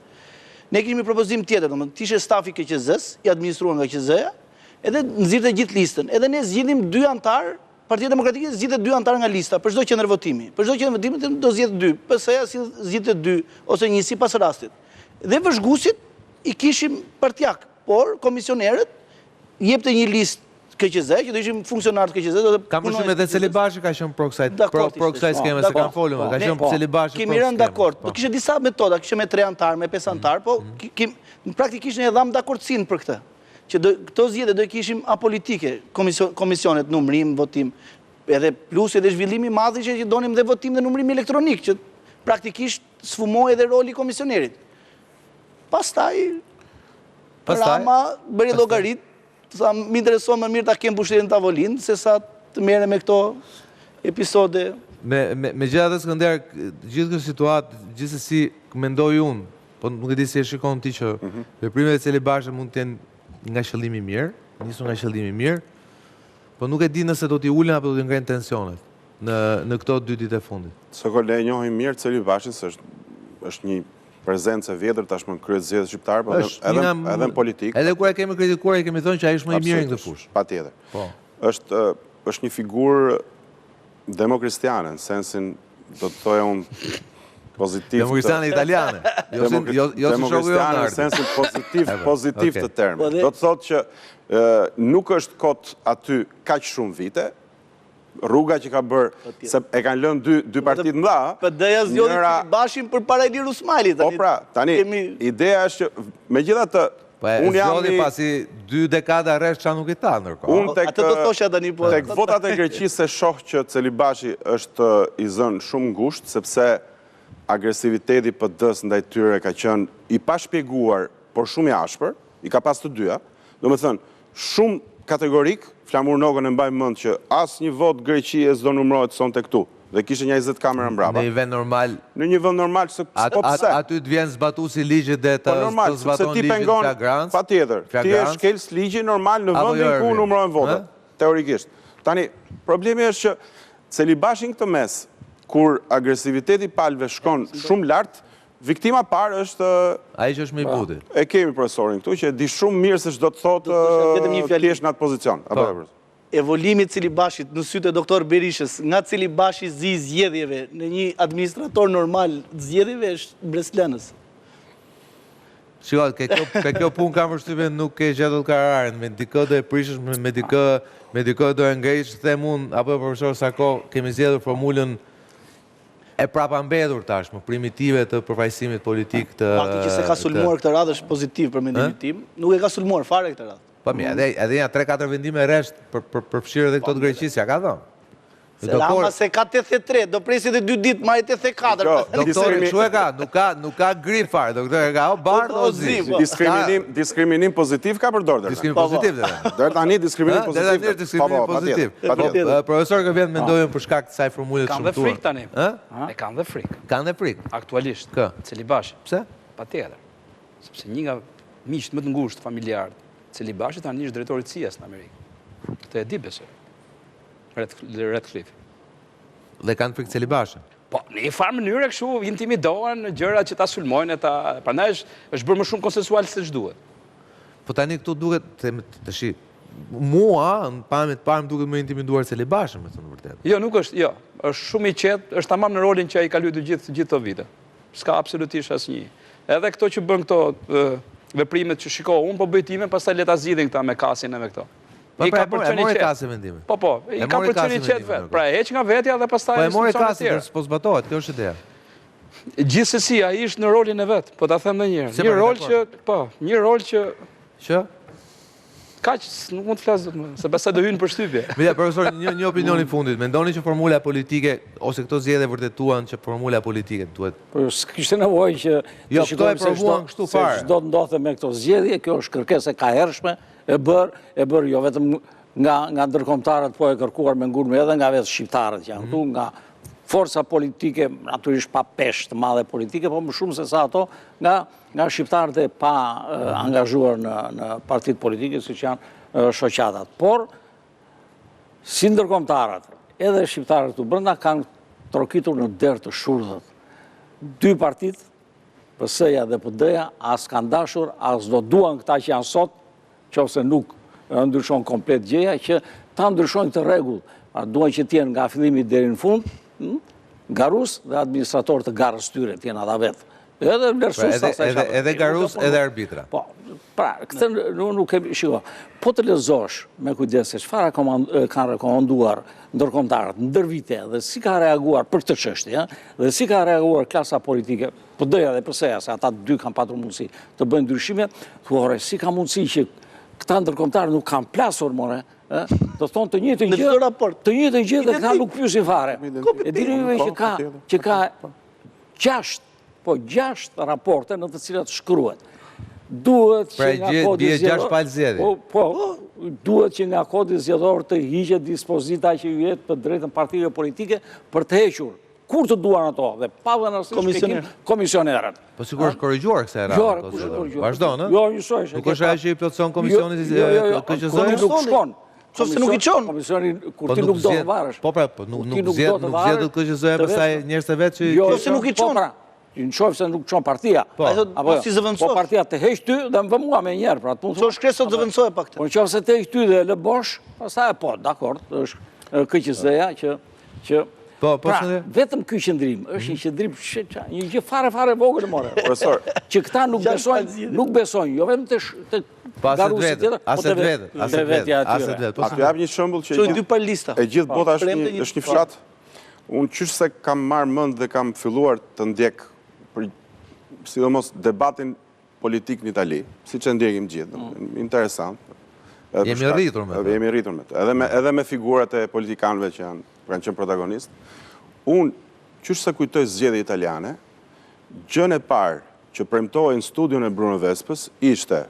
Ne kishim një propozim tjetër, domethënë, të ishte stafi KQZ-s, i administruar nga QZ-ja, edhe nxirrte gjithë listën. Edhe ne zgjidhim 2 antar, Partia Demokratike zgjidhte 2 antar nga lista për çdo qendër votimi. Për çdo qendër votimi do zgjedh 2, PS-ja si zgjidhte 2 ose 1 sipas rastit. Dhe vëzhguesit i kishim partjak, por komisionerët jepte një listë KQZ, që do ishim funksionarë të KQZ. Kam përshtypjen edhe Celibashi ka qenë pro kësaj skeme, se kanë folur, ka qenë Celibashi. Kemi rënë dakord, po kishte disa metoda, kishte me 3 antar, me 5 antar, po praktikisht ne dham dakordsinë për këtë. Që këto zgjedhje do kishim apolitike, komisionet, numrim, votim, edhe plus edhe zhvillimi i madh që donim dhe votim dhe numrim elektronik, që praktikisht sfumoi edhe roli i komisionerit. Pastaj Rama bëri llogarit, sa më intereson më mirë ta kem pushtetin tavolinë se sa të merrem me këto episode. Me gjithë Skënder, gjithë këtë situatë, gjithsesi mendoj unë, po nuk e di si e shikon ti që veprimet e Celibashit mund të jenë nga qëllimi mirë, nisu nga qëllimi mirë, po nuk e di nëse do t'i ulen apo do t'i ngrenë tensionet në këto 2 ditë e fundit. Sokol e njohim mirë Celibashin, se është një prezencë e vjetër tashmë në kryet zgjedhjet shqiptare, po edhe në politikë. Edhe kur e kemi kritikuar, e kemi thënë që ai është më i mirë në këtë fushë. Patjetër. Po. Është një figurë demokristiane, në sensin, do të thoja unë, pozitiv. Demokristane italiane. Jo si shoku Demokristane në sensin pozitiv të termit. Do të thotë që nuk është kot aty kaq shumë vite, rruga që ka bërë, se e kanë lënë dy partit mëdha. PD-ja zgjodhi Bashin për para Ilir Usmajlit. Po pra, tani, ideja është që, megjithatë, unë jam zgjodhi pasi 2 dekada rresht çka nuk i ta ndërkohë. Unë tek votat e Greqisë e shoh që Celibashi është i zënë shumë ngushtë, sepse agresiviteti PD-s ndaj tyre ka qenë i pashpjeguar, por shumë i ashpër, i ka pas të dyja. Domethënë, shumë kategorik, Flamur Nogën e mbaj mend që asnjë vot Greqie s'do numërohet sonte këtu. Dhe kishte 20 kamera mbrapa. Në një vend normal. Në një vend normal, po pse? Aty të vjen zbatuesi ligjit dhe të zbaton ligjin flagrant. Patjetër. Ti e shkel ligji normal në vendin ku numërohen votat, teorikisht. Tani, problemi është që Celibashin këtë mes, kur agresiviteti palëve shkon shumë lart, viktima parë është... Ai që është më i butit. E kemi profesorin këtu, që e di shumë mirë se ç'do të thotë t'jesh në atë pozicion. Evolimi i Celibashit në sytë e doktor Berishës, nga Celibashi zi zgjedhjeve në një administrator normal zgjedhjeve është breslënës. Shikoj, ke kjo punë kam përshtypjen nuk ke gjetur kararin, me dikë do e prishësh, me dikë do e ngresh, them unë, apo profesor Sako, kemi zgjedhur formulën e prapambetur tashmë, primitive të përfaqësimit politik të... Fakti që se ka sulmuar këtë radhë është pozitiv për mendimin tim, nuk e ka sulmuar fare këtë radhë. Po mirë, edhe janë 3-4 vendime rresht për përfshirë edhe këto të Greqisë, ja ka thënë. Se Rama se ka 83, do presi edhe 2 ditë, marrë 84. Doktori, shu e ka, nuk ka grip fare, doktor e ka, o bardë o zi. Diskriminim pozitiv ka përdor, Diskriminim pozitiv, dhe. Dërë tani diskriminim pozitiv. Dërë tani diskriminim pozitiv. Profesor ka vjetë mendojën për shkak të saj formulet Kanë dhe shumëtuar. frikë tani. E kanë dhe frikë. Kanë dhe frikë. Aktualisht. Kë? Celibashi. Pse? Patjetër. Sepse një nga miqt më të ngushtë familjarë, Celibashi tani është drejtori i CIA-s në Amerikë. Këtë e di besoj. Redcliffe. Dhe kanë frikë Celibashin. Po, në një farë mënyrë kështu intimidohen gjëra që ta sulmojnë ta, prandaj është bërë më shumë konsensual se ç'duhet. Po tani këtu duket tash mua në pamjet parë më duket më intimiduar Celibashin, me thënë vërtet. Jo, nuk është, jo. Është shumë i qetë, është tamam në rolin që ai ka luajtur gjithë këto vite. S'ka absolutisht asnjë. Edhe këto që bën këto veprimet që shikoj, unë po bëj time, pastaj le ta zgjidhin këta me kasin e me këto. E mori kasë vendime. Po, i ka përqeni qetë vetë. Pra, e që nga vetja dhe pastaj... Po e mori kasë dhe s'po zbatohet, kjo është ideja. Gjithsesi, a ishtë në rolin e vetë, po ta them dhe njërë. Një rol që... Që? Kaq, nuk mund të flasë, se besa do hynë për shtypje. Mira, profesor, një opinion i fundit. Mendoni që formula politike, ose këto zgjedhje vërtetuan që formula politike duhet... Po, s'kishte nevojë që... Jo, këto e provuan kështu fare. Se çdo të ndodhte me këto zgjedhje, kjo është kërkesë e kahershme, e bërë jo vetëm nga ndërkombëtarët, po e kërkuar me ngurme edhe nga vetë shqiptarët janë këtu, nga forca politike, naturisht pa peshë të madhe politike, po më shumë se sa ato nga shqiptarët e pa angazhuar në partit politike, si që janë shoqatat. Por, si ndërkombëtarët, edhe shqiptarët të brenda kanë trokitur në derë të shurdhët. 2 partit, PS-ja dhe PD-ja, as kanë dashur, as do duan këta që janë sot, qofse nuk ndryshon komplet gjëja, që ta ndryshojnë të rregull. Duan që t'jenë nga fillimi deri në fund, garus dhe administrator të garës tyre, t'jenë ata vetë. Edhe garus, edhe arbitra. Po, pra, këtë nuk kemi shiko. Po të lezosh me kujdes se çfarë kanë rekomanduar ndërkombëtarët ndër vite dhe si ka reaguar për këtë çështje, dhe si ka reaguar klasa politike, PD-ja dhe PS-ja, se ata 2 kanë patur mundësi të bëjnë ndryshime, thuare, si ka mundësi që këta ndërkombëtarë nuk kanë plasur, more, do thonë të njëjtën gjë dhe këta nuk pyesin fare. E dini juve që ka 6 raporte në të cilat shkruhet. Duhet që nga kodi zgjedhor, duhet që nga kodi zgjedhor të hiqet dispozita që ju jetë për drejtën partive politike për të hequr. Kur të duan ato, dhe pa vënërsisht komisionerët. Po sikur është korrigjuar kësaj radhe. Vazhdo, në? Jo, njësoj. Nuk është ajo që i plotson komisionit KQZ-s? Nuk shkon. Se nuk i qonë. Komisioni, kur ti nuk do të varësh. Po pra, nuk zjedhët KQZ-ja pastaj njerëzve vetë që... Jo, se nuk i qonë. Në qofë se nuk qonë partia. Po partia të heq ty dhe më vëmua me njerë. So shkresë të zëvëndsoj pak të. Po në qofë se të heq ty dhe lë bosh, pastaj po, dakord, është KQZ-ja që Pra, vetëm ky qëndrim, është një qëndrim, një gjë fare vogël more. Profesor, që këta nuk besojnë, jo vetëm të garusit tjetër, po të vetja atyre. A të jap një shembull që e gjithë bota është një fshat. Unë qysh se kam marrë mend dhe kam filluar të ndjek sidomos debatin politik në Itali, siç e ndjekim gjithë, interesant. Jemi rritur me të. Jemi rritur me të. Edhe me figurat e politikanëve që kanë qenë protagonistë. Unë qysh se kujtoj zgjedhje italiane, gjën e parë që premtohej në studion e Bruno Vespës ishte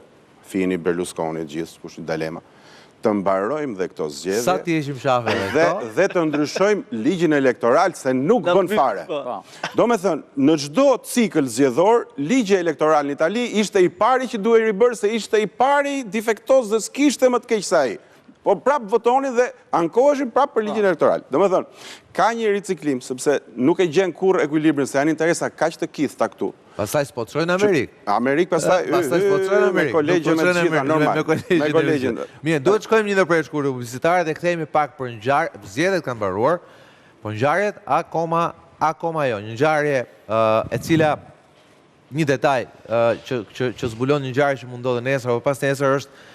Fini, Berlusconi, gjithë kush dilema. Të mbarojmë dhe këto zgjedhje. Sa ti ishim shafe dhe të ndryshojmë ligjin elektoral se nuk bën fare. Do me thënë, në çdo cikël zgjedhor, ligji elektoral në Itali ishte i pari që duhej ribërë se ishte i pari defektos dhe s'kishte më të keq se ai. Po prap votoni dhe ankoheshin prap për ligjin elektoral. Do me thënë, ka një riciklim, sepse nuk e gjen kur ekuilibrin, se janë interesa kaq të kithta këtu. Pastaj s'po të shojnë Amerikë. Amerikë pastaj s'po të shojnë Amerikë. Me kolegje me gjitha, normal. Me kolegje. Mirë, duhet shkojmë një ndërprerje shkurtër publicitare dhe kthehemi pak për ngjarje, zgjedhjet kanë mbaruar, po ngjarjet akoma jo. Një ngjarje e cila një detaj që zbulon një ngjarje që mund ndodhë nesër apo pas nesër është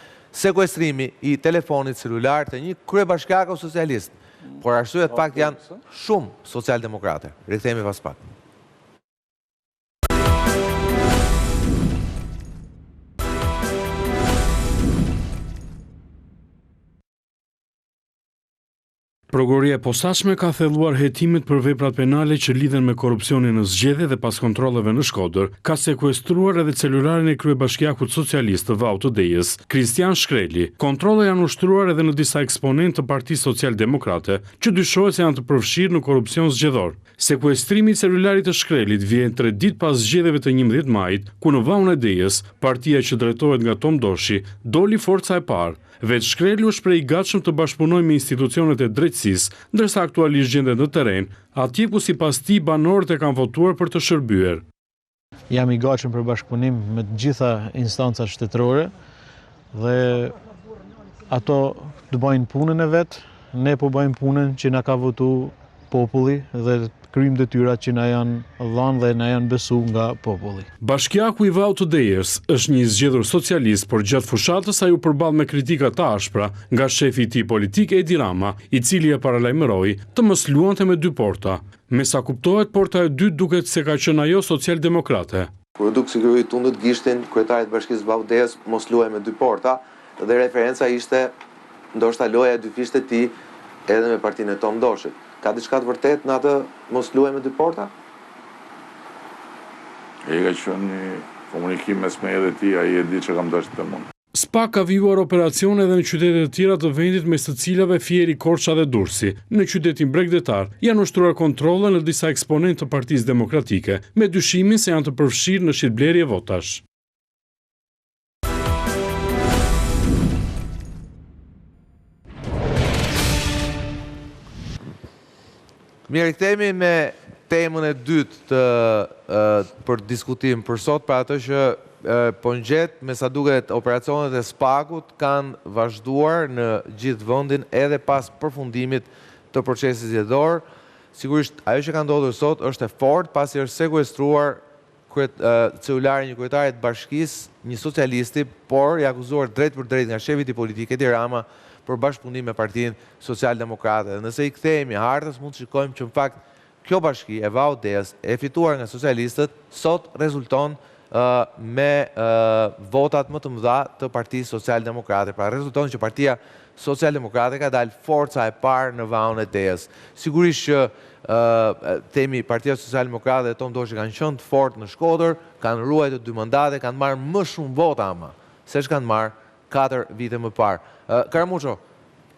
sekuestrimi i telefonit celular të një kryebashkiaku socialist. Por arsyet pak janë shumë socialdemokrate. Rikthehemi pas pak. Prokuroria e posaçme ka thelluar hetimet për veprat penale që lidhen me korrupsionin në zgjedhje dhe pas kontrolleve në Shkodër, ka sekuestruar edhe celularin e kryebashkiakut socialist të Vau të Dejës, Kristian Shkreli. Kontrollet janë ushtruar edhe në disa eksponentë të Partisë Social-Demokrate, që dyshohet se janë të përfshirë në korrupsion zgjedhor. Sekuestrimi i celularit të Shkrelit vjen 3 ditë pas zgjedhjeve të 11 majit, ku në Vaun e Dejës, partia që drejtohet nga Tom Doshi, doli forca e parë. Vetë Shkreli është prej i gatshëm të bashkëpunojë me institucionet e drejtësisë, ndërsa aktualisht gjendet në terren, atje ku sipas tij banorët e kanë votuar për të shërbyer. Jam i gatshëm për bashkëpunim me të gjitha instancat shtetërore dhe ato të bëjnë punën e vet, ne po bëjmë punën që na ka votuar populli dhe kryjmë detyrat që na janë dhënë dhe na janë besuar nga populli. Bashkiaku i Vau të Dejës është një zgjedhur socialist, por gjatë fushatës ai u përball me kritika të ashpra nga shefi i tij politik Edi Rama, i cili e paralajmëroi të mos luante me 2 porta. Me sa kuptohet, porta e dytë duket se ka qenë ajo socialdemokrate. Kur duk sigurisht tundët gishtin kryetarit të Bashkisë Vau të Dejës mos luaj me 2 porta dhe referenca ishte ndoshta loja e 2 fishtë e tij edhe me partinë e Tom Doshit. Ka diçka të vërtet në atë mos luaj me 2 porta? E ka qenë një komunikim mes meje dhe ti, ai e di që kam dashur të mund. SPA ka vijuar operacione edhe në qytete të tjera të vendit mes të cilave Fieri, Korça dhe Durrësi. Në qytetin Bregdetar janë ushtruar kontrolle në disa eksponentë të Partisë Demokratike, me dyshimin se janë të përfshirë në shitblerje votash. Mirë, kthehemi me temën e dytë për diskutim për sot, pra atë që po ngjet me sa duket operacionet e SPA-kut kanë vazhduar në gjithë vendin edhe pas përfundimit të procesit zgjedhor. Sigurisht ajo që ka ndodhur sot është e fortë pasi është sekuestruar celulari një kryetari të bashkisë, një socialisti, por i akuzuar drejt për drejt nga shefi i politikë Edi Rama për bashkëpunim me Partinë Social-Demokrate. Nëse i kthehemi hartës, mund të shikojmë që në fakt kjo bashki e Vau të Dejës e fituar nga socialistët sot rezulton me votat më të mëdha të Partisë Social-Demokrate. Pra rezulton që Partia Social-Demokrate ka dalë forca e parë në Vaun e Dejës. Sigurisht që themi Partia Social-Demokrate dhe Tom Doshi kanë qenë të fortë në Shkodër, kanë ruajtur 2 mandate, kanë marrë më shumë vota ama se ç'kanë marrë 4 vite më parë. Karamuço,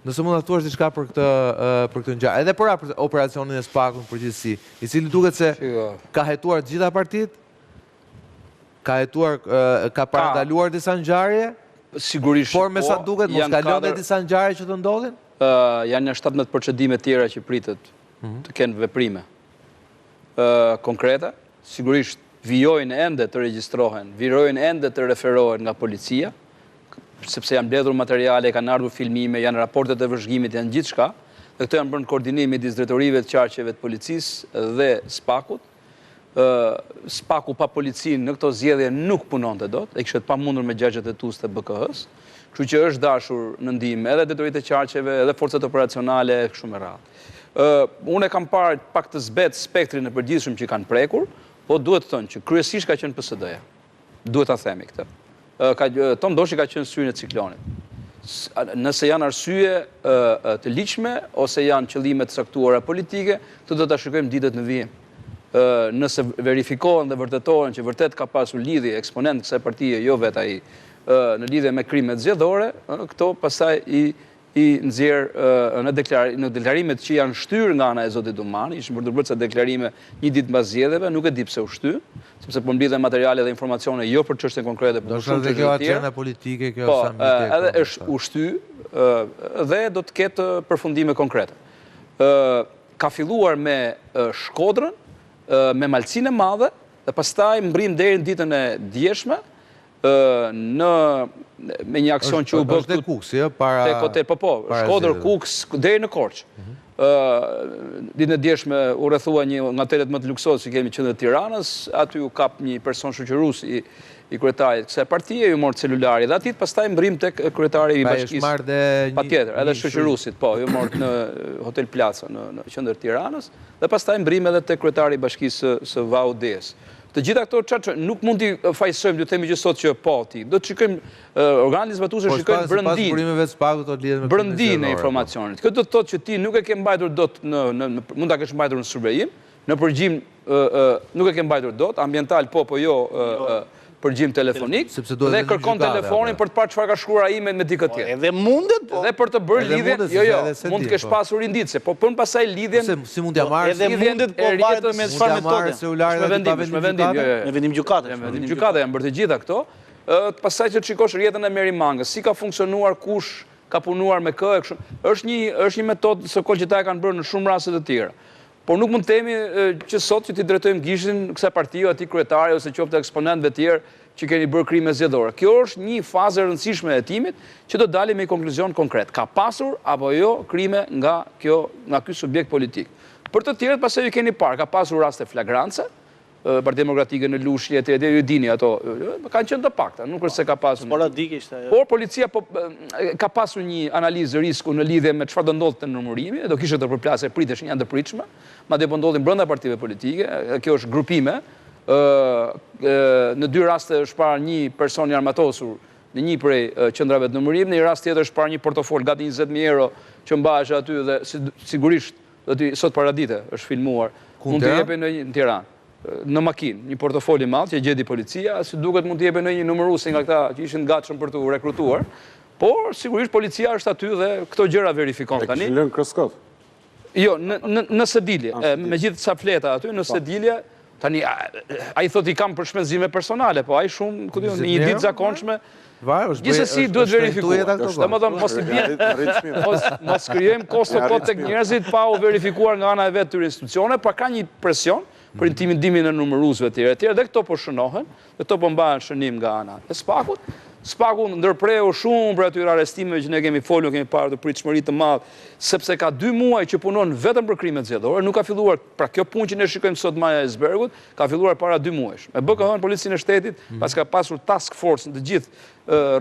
nëse mund të thuash diçka për këtë ngjarje, edhe për operacionin e SPA-kut në përgjithësi, i cili duket se ka hetuar të gjitha partitë, ka parandaluar disa ngjarje, Sigurisht, por me sa duket mos ka lënë disa ngjarje që të ndodhin? Janë 17 procedime tjera që pritet të kenë veprime konkrete. Sigurisht vijojnë ende të regjistrohen, vijojnë ende të referohen nga policia, sepse janë mbledhur materiale, kanë ardhur filmime, janë raportet e vëzhgimit, janë gjithçka, dhe këto janë bërë në koordinim midis drejtorive të qarqeve të policisë dhe SPAK-ut. SPAK-u pa policinë në këto zgjedhje nuk punonte dot, e kishte pamundur me gjagjet e TUS të BK-s, kështu që është dashur në ndihmë edhe drejtoritë e qarqeve, edhe forcat operacionale kështu me radhë. Unë e kam parë pak të zbet spektrin e përgjithshëm që kanë prekur, po duhet të thonë që kryesisht ka qenë PSD-ja. Duhet ta themi këtë. Tom Doshi ka qenë syrin e ciklonit. Nëse janë arsye të ligjshme ose janë qëllime të caktuara politike, të do ta shikojmë ditët në vijim. Nëse verifikohen dhe vërtetohen që vërtet ka pasur lidhje eksponent kësaj partie, jo vetë ai, në lidhje me krimet zgjedhore, këto pastaj i nxjerr në deklarimet që janë shtyrë nga ana e zotit Dumani, ishin për të bërë ca deklarime një ditë mbas zgjedhjeve, nuk e di pse u shty, sepse po mblidhen materiale dhe informacione jo për çështje konkrete, por shumë të kjo agenda politike, kjo po, edhe është u shty dhe do të ketë përfundime konkrete. Ka filluar me Shkodrën, me malcinë e madhe, dhe pastaj mbrim deri në ditën e djeshme, me një aksion që u bë është dhe Kuks, jo? Para Shkodër, Kuks, deri në Korçë. Ditën e djeshme u rrethua një nga telet më të luksoz që kemi qendër Tiranës, aty u kap një person shoqërues i kryetarit kësaj partie, ju mor celulari dhe atit pastaj mbrim tek kryetari i bashkisë. Patjetër, edhe shoqëruesit, po, ju mor në Hotel Plaza në qendër Tiranës dhe pastaj mbrim edhe tek kryetari i bashkisë së VAUD-s. Të gjitha këto çfarë nuk mund t'i fajsojmë, do të themi që sot që po ti. Do të shikojmë organet zbatuese shikojnë brëndin e informacionit. Kjo do të thotë që ti nuk e ke mbajtur dot mund ta kesh mbajtur në surbejim, në përgjim nuk e ke mbajtur dot, ambiental po jo përgjim telefonik, dhe kërkon telefonin për të parë çfarë ka shkruar ai me dikë tjetër. Edhe mundet, po. Dhe për të bërë lidhjen, mund të kesh pasur indicë, po pun pasaj lidhjen. Si mund t'ja marrë? Edhe mundet, po varet me çfarë metode. Me vendim gjykate. Me vendim gjykate janë bërë të gjitha këto. Pastaj që të shikosh rrjetën e Meri Mangës, si ka funksionuar, kush ka punuar me kë, është një metodë së që ta kanë bërë në shumë raste të tjera. Por nuk mund të themi që sot që ti drejtojmë gishtin kësaj partie, atij kryetari ose qoftë eksponentëve të tjerë që keni bërë krime zgjedhore. Kjo është një fazë e rëndësishme e hetimit që do dalim me një konkluzion konkret. Ka pasur apo jo krime nga ky subjekt politik. Për të tjerët pastaj ju keni parë, ka pasur raste flagrance, Partia Demokratike në Lushje, ju dini ato, kanë qenë të pakta, nuk është se ka pasur. Sporadike ishte. Por policia ka pasur një analizë risku në lidhje me çfarë do ndodhte në numërimi, do kishte të përplasje pritesh janë të pritshme, madje po ndodhin brenda partive politike, kjo është grupime. Në dy raste është parë një person i armatosur në një prej qendrave të numërimit, në një rast tjetër është parë një portofol gati 20.000 euro që mbahesh aty dhe sigurisht sot paradite është filmuar. Mund të jepen në Tiranë. Në makinë, një portofol i madh që gjeti policia, si duket mund të jepen në një numëruesi nga këta që ishin gatshëm për të rekrutuar, por sigurisht policia është aty dhe këto gjëra verifikon tani. Kishin lënë Kreskov? Jo, në Sedilje, me gjithë ca fleta aty, në Sedilje, tani ai thotë i kam për shpenzime personale, po ai shumë, ku diun, një ditë zakonshme. Gjithsesi duhet verifikuar. Domethënë mos i bie, mos krijojmë kosto kot tek njerëzit pa u verifikuar nga ana e vet këtyre institucione, pra ka një presion për intimidimin e numëruesve të tjerë, dhe këto po shënohen, dhe këto po mbahen shënim nga ana e SPAK-ut. SPAK-u ndërpreu shumë për atyre arrestimeve që ne kemi folur, kemi parë të pritshmëri të madh, sepse ka 2 muaj që punon vetëm për krimet zgjedhore, nuk ka filluar, pra kjo punë që ne shikojmë sot Maja Icebergut, ka filluar para 2 muajsh. Me BKH-n, Policinë e Shtetit, pas ka pasur task force në të gjithë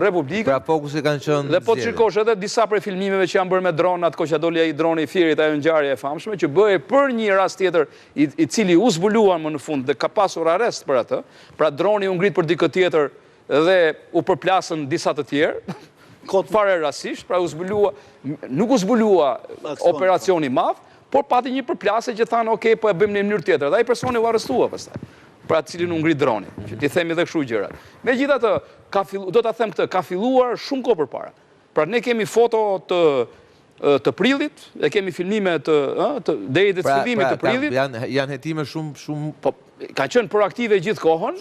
Republikën. Pra fokusi kanë qenë. Dhe po të shikosh edhe disa prej filmimeve që janë bërë me drona, atë që doli ai droni i Fierit, ajo ngjarje e famshme që bëhej për një rast tjetër i cili u zbuluan më në fund dhe ka pasur arrest për atë. Pra droni u ngrit për dikë tjetër dhe u përplasën disa të tjerë, fare rastisht, pra nuk u zbulua operacioni madh, por pati një përplasje që thanë, okay, po e bëjmë në mënyrë tjetër, dhe ai personi u arrestua pastaj, pra cilin u ngrit droni, që ti themi edhe kështu gjërat. Megjithatë, do ta them këtë, ka filluar shumë kohë përpara. Pra ne kemi foto të prillit, e kemi filmime deri të fillimit të prillit. Janë hetime shumë ka qenë proaktive gjithkohën,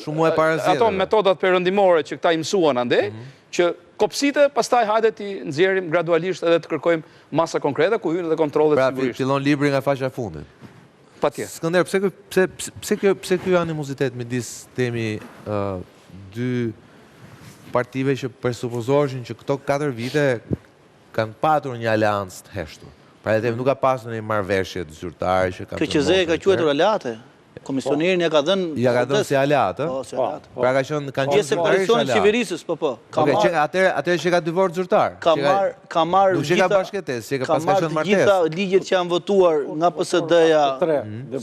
ato metodat perëndimore që këta i mësuan andej, që kopsite, pastaj hajde ti nxjerrim gradualisht edhe të kërkojmë masa konkrete, ku hyn edhe kontrollet sigurisht. Pra fillon libri nga faqja e fundit. Patjetër. Skënder, pse ky animozitet midis temi 2 partive që presupozoheshin që këto 4 vite kanë patur një aleancë të heshtur? Pra e nuk ka pasur një marrëveshje të zyrtare që ka KQZ ka quajtur aleate. Komisionerin ja ka dhënë... Ja ka dhënë si aleatë? Po, si aleatë. Pra kanë qenë Pjesë e koalicionit qeverisës, po. Atëherë që ka dy vorë zyrtar. Ka marrë nuk që ka bashkëtesë, që ka pas ka qenë martesë. Gjitha ligjet që janë votuar nga PSD-ja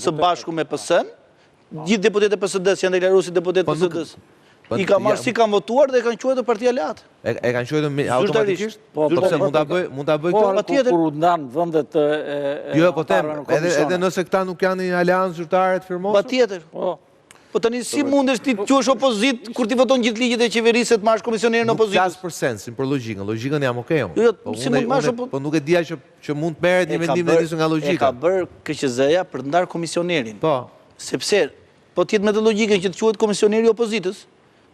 së bashku me PS-n, gjithë deputetët e PSD-s janë deklaruar si deputetë PSD-s. I ka marrë si kanë votuar dhe kanë quajtur parti aleat. E kanë quajtur automatikisht? Po pse mund ta bëj këto? Patjetër. Kur ndan vendet Jo, po them, edhe nëse këta nuk janë një aleancë zyrtare të firmosur? Patjetër. Po tani si mundesh ti të quhesh opozit kur ti voton gjithë ligjet e qeverisë të marrësh komisionerin në opozitë? Nuk flas për sensin, për logjikën. Logjikën jam okay. Jo, si mund marrësh po nuk e dija që mund të merret një vendim në nisur nga logjika. E ka bërë KQZ-ja për të ndarë komisionerin. Po. Sepse po të jetë me të logjikën që të quhet komisioneri i opozitës,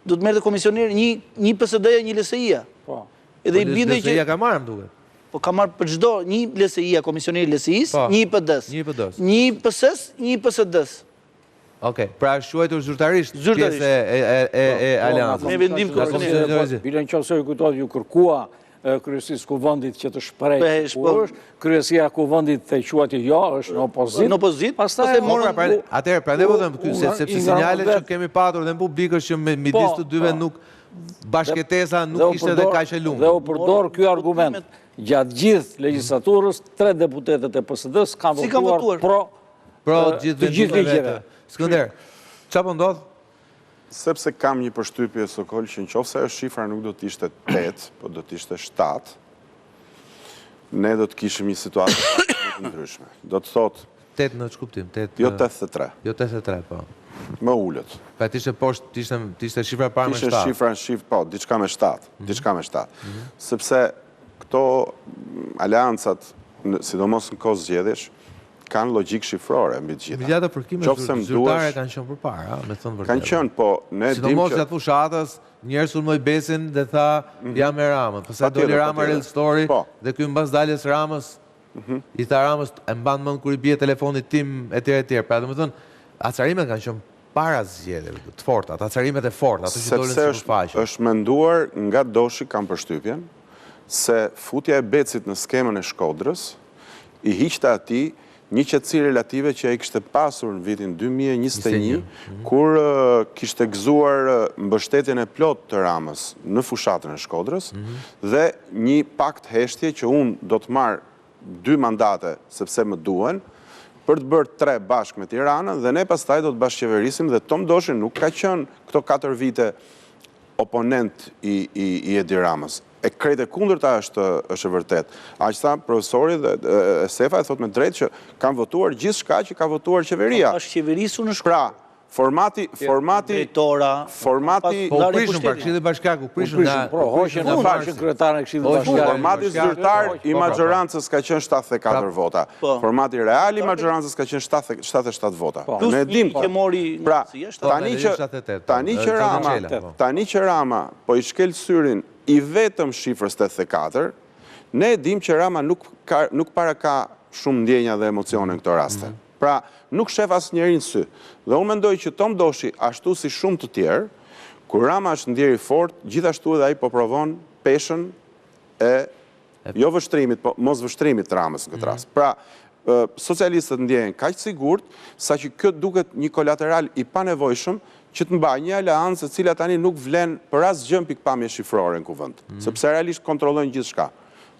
do të merrte komisioner një PSD-ja, një LSI-ja. Po. Edhe i bindej që LSI-ja ka marrë, më duket. Po ka marrë për çdo një LSI-ja, komisioneri LSI-s, një PD-s. Një PS-s, një PSD-s. Okej, pra është quajtur zyrtarisht pjesë e aleancës. Me vendim komisioneri. Bile në qoftë se kujtohet ju kërkua kryesisë kuvendit që të shprehë kryesia e kuvendit të quajë jo, është në opozitë. Në opozitë. Pastaj atëherë prandaj po them sepse sinjalet që kemi patur dhe në publik është që midis të dyve nuk bashkëtesa nuk ishte edhe kaq e lumtur. Dhe u përdor ky argument. Gjatë gjithë legjislaturës, 3 deputetët e PSD-s kanë votuar pro gjithë ligjeve. Skënder, çfarë po ndodh? Sepse kam një përshtypje Sokol që nëse ajo shifra nuk do të ishte 8, po do të ishte 7, ne do të kishim një situatë të ndryshme. Do të thotë 8 në ç'kuptim? Jo 83. Jo 83, po. Më ulët. Pra t'ishte poshtë, t'ishte shifra parë me 7. T'ishte shifra, po, diçka me 7. Diçka me 7. Sepse këto aleancat, sidomos në kohë zgjedhjesh, kanë logjik shifrore mbi të gjitha. Miliarda përkime zyrtare kanë qenë përpara, me thënë vërtetë. Kanë qenë, po, ne dim që... Sidomos gjatë fushatës, njerëz sulmoi Besin dhe tha, jam me Ramën. Pastaj doli Rama real story, dhe ky mbas daljes Ramës, i tha Ramës, e mban mend kur i bie telefonit tim etj. Pra domethënë, acarimet kanë qenë para zgjedhjeve të forta, acarimet e forta, ato që dolën në sipërfaqe. Sepse është menduar nga Doshi, kam përshtypjen, se futja e Becit në skemën e Shkodrës i hiqte atij një qetësi relative që ai kishte pasur në vitin 2021, kur kishte gëzuar mbështetjen e plot të Ramës në fushatën e Shkodrës, dhe një pakt heshtje që unë do të marr 2 mandate sepse më duhen, për të bërë 3 bashkë me Tiranën, dhe ne pastaj do të bashkëqeverisim, dhe Tom Doshi nuk ka qenë këto 4 vite oponent i Edi Ramës. E krejt e kundërta është e vërtet. Aq sa profesori dhe Sefa e thot me drejtë që kanë votuar gjithçka që ka votuar qeveria. Është qeverisur në shkollë. Pra, formati po prishën për Këshilli Bashkiak, u prishën nga hoqën kryetaren e Këshillit Bashkiak. Formati zyrtar i maxhorancës ka qenë 74 vota. Formati real i maxhorancës ka qenë 77 vota. Ne dim që mori pra tani që Rama po i shkel syrin i vetëm shifrës 84, ne dim që Rama nuk para ka shumë ndjenja dhe emocione në këto raste. Pra, nuk shef asë njerin sy. Dhe unë mendoj që Tom Doshi, ashtu si shumë të tjerë, kur Rama është ndjeri fort, gjithashtu edhe ai po provon peshën e jo vështrimit, po mos vështrimit të Ramës në këtë rast. Pra, socialistët ndjehen kaq sigurt, sa që kjo duket një kolateral i panevojshëm që të mbaj një aleancë e cila tani nuk vlen për asgjë pikpamje shifrore në kuvend, sepse realisht kontrollojnë gjithçka.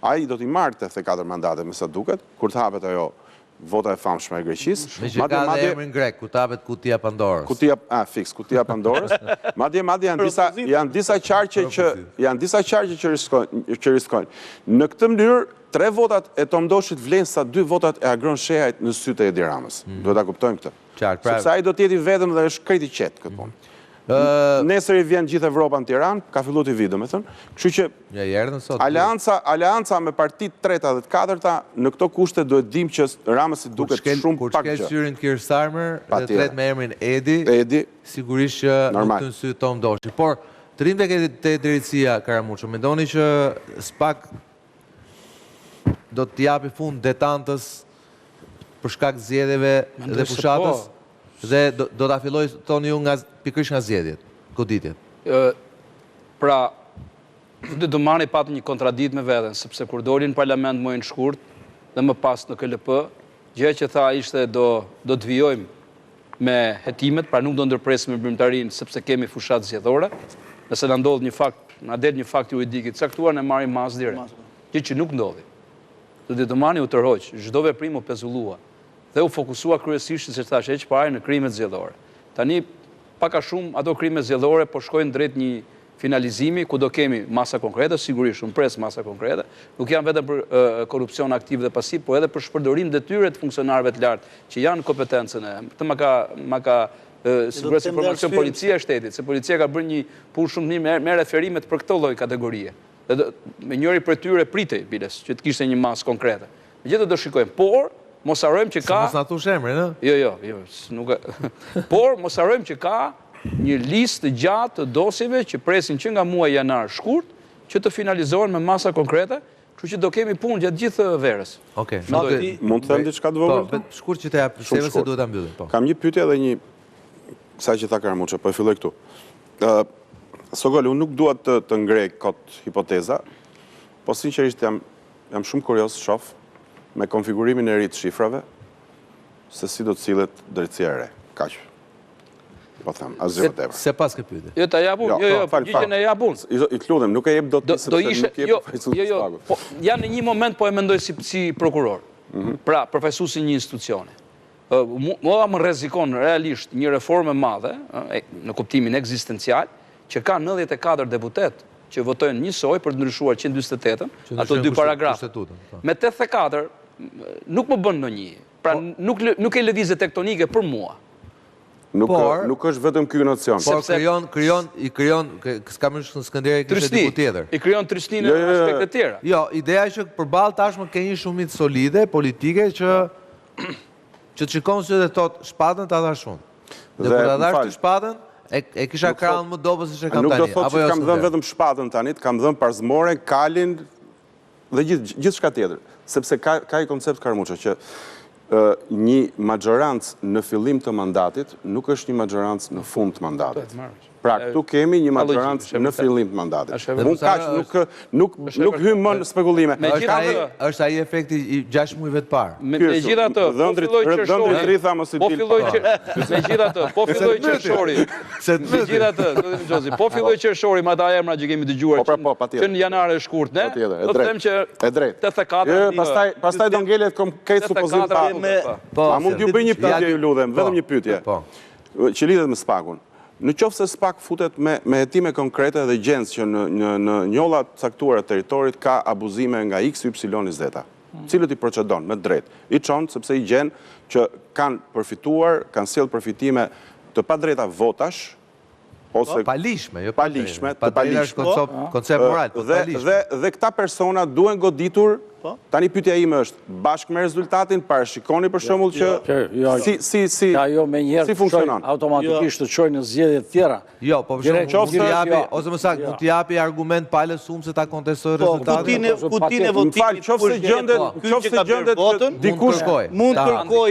Ai do t'i marrë 84 mandate me sa duket, kur të hapet ajo vota e famshme e Greqisë. Me që ka dhe emrin grek, ku tapet kutia Pandorës. Kutia Pandorës. Madje janë disa qarqe që riskojnë. Në këtë mënyrë, 3 votat e Tom Doshit vlen sa 2 votat e Agron Shehajt në sytë e Edi Ramës. Duhet ta kuptojmë këtë. Sepse ai do të jetë i vetëm dhe është krejt i qetë këtë punë. Nesër i vjen gjithë Evropa në Tiranë, ka filluar të vi, domethënë. Kështu që aleanca me partitë treta dhe të katërta në këto kushte duhet dim që Ramës i duket shumë pak gjë. Kur shkel syrin Keir Starmer dhe tret me emrin Edi, sigurisht që nuk të në sy Tom Doshi. Por, të rim te drejtësia Karamuço, mendoni që SPAK do të japi fund detantës për shkak zgjedhjeve dhe fushatës? Dhe do ta filloj thoni ju pikërisht nga zgjedhjet, goditjet. Pra, do marrni pat një kontradikt me veten, sepse kur doli në parlament muajin shkurt, dhe më pas në KLP, gjë që tha ishte do të vijojmë me hetimet, pra nuk do ndërpresim mbërmëtarinë sepse kemi fushat zgjedhore. Nëse na ndodh një fakt, na del një fakt juridik i caktuar, ne marrim mas direkt. Gjë që nuk ndodhi. Detomani u tërhoq, çdo veprim u pezullua dhe u fokusua kryesisht, siç thash, heq parë në krimet zgjedhore. Tani pak a shumë ato krime zgjedhore po shkojnë drejt një finalizimi ku do kemi masa konkrete, sigurisht unë pres masa konkrete, nuk janë vetëm për korupcion aktiv dhe pasiv, po edhe për shpërdorim detyre të funksionarëve të lartë që janë kompetencën e. Këtë ma ka sigurisht informacion policia e shtetit, se policia ka bërë një punë shumë të mirë me referimet për këtë lloj kategorie. Dhe me njëri për tyre pritej biles që të kishte një masë konkrete. Megjithatë do shikojmë, por mos harrojmë që ka... Mos na thush emrin, ë? Jo, nuk e... Por mos harrojmë që ka një listë gjatë të dosjeve që presin që nga muaji janar shkurt që të finalizohen me masa konkrete, kështu që do kemi punë gjatë gjithë verës. Okej. Mund të them diçka të vogël? Po, shkurt që të jap, se duhet ta mbyllim, po. Kam një pyetje dhe një kësaj që tha Karamuça, po e filloj këtu. Sogol, unë nuk dua të ngrej kot hipoteza, po sinqerisht jam shumë kurioz të shoh me konfigurimin e ri të shifrave se si do të sillet drejtësia e re. Kaq. Po them, asgjë tepër. Se pas ke pyetje. Jo, ta japun, gjë e japun. I të lutem, nuk e jep dot sepse nuk jep përfaqësues të pagut. Po janë në një moment po e mendoj si prokuror. Pra, përfaqësuesi një institucioni. Mua më rrezikon realisht një reformë e madhe, në kuptimin ekzistencial, që ka 94 deputet që votojnë njësoj për të ndryshuar 148-ën, ato dy paragrafe. Me 84 nuk më bën në një. Pra, nuk e lëvizje tektonike për mua. Nuk është vetëm ky nocion. Por krijon, s'ka më shumë Skënderaj kishte diku tjetër. I krijon trishtinë në aspekte tjera. Jo, ideja është që përballë tashmë ke një shumicë solide politike që të shikon se dhe thot shpatën ta dhash unë. Dhe kur ta dhash ti shpatën, e kisha krahun më dobës se kam tani. Nuk do thotë që kam dhënë vetëm shpatën tani, kam dhënë parzmore, kalin dhe gjithçka tjetër. Sepse ka një koncept Karamuça që një majorancë në fillim të mandatit nuk është një majorancë në fund të mandatit. Pra, këtu kemi një majorancë në fillim të mandatit. Unë kaq nuk hym më në spekullime. Është ai efekti i 6 muajve të parë. Megjithatë, po filloi qershori. Po filloi qershori me ata emra që kemi dëgjuar që në janar është shkurt, ne? Do të them që e drejtë. 84. Pastaj do ngelet konkret supozim pa. A mund t'ju bëj një pyetje, ju lutem, vetëm një pyetje. Që lidhet me SPAK-un. Në qoftë se SPAK futet me hetime konkrete dhe gjendë që në njolla caktuara të territorit ka abuzime nga X, Y, Z, cilët i procedon me drejt. I çon sepse i gjen që kanë përfituar, kanë sjell përfitime të padrejta votash, ose palishme, jo palishme, të palishme. Koncept moral, po palishme. Dhe këta persona duhen goditur. Tani pyetja ime është, bashkë me rezultatin, parashikoni për shembull që si funksionon. Automatikisht të çojnë në zgjedhje të tjera. Jo, po për shembull, ose më saktë, mund t'i japi argument pa lësuar se ta kontestojë rezultatin. Kutine votimi, qoftë gjendet dikush mund kërkoj,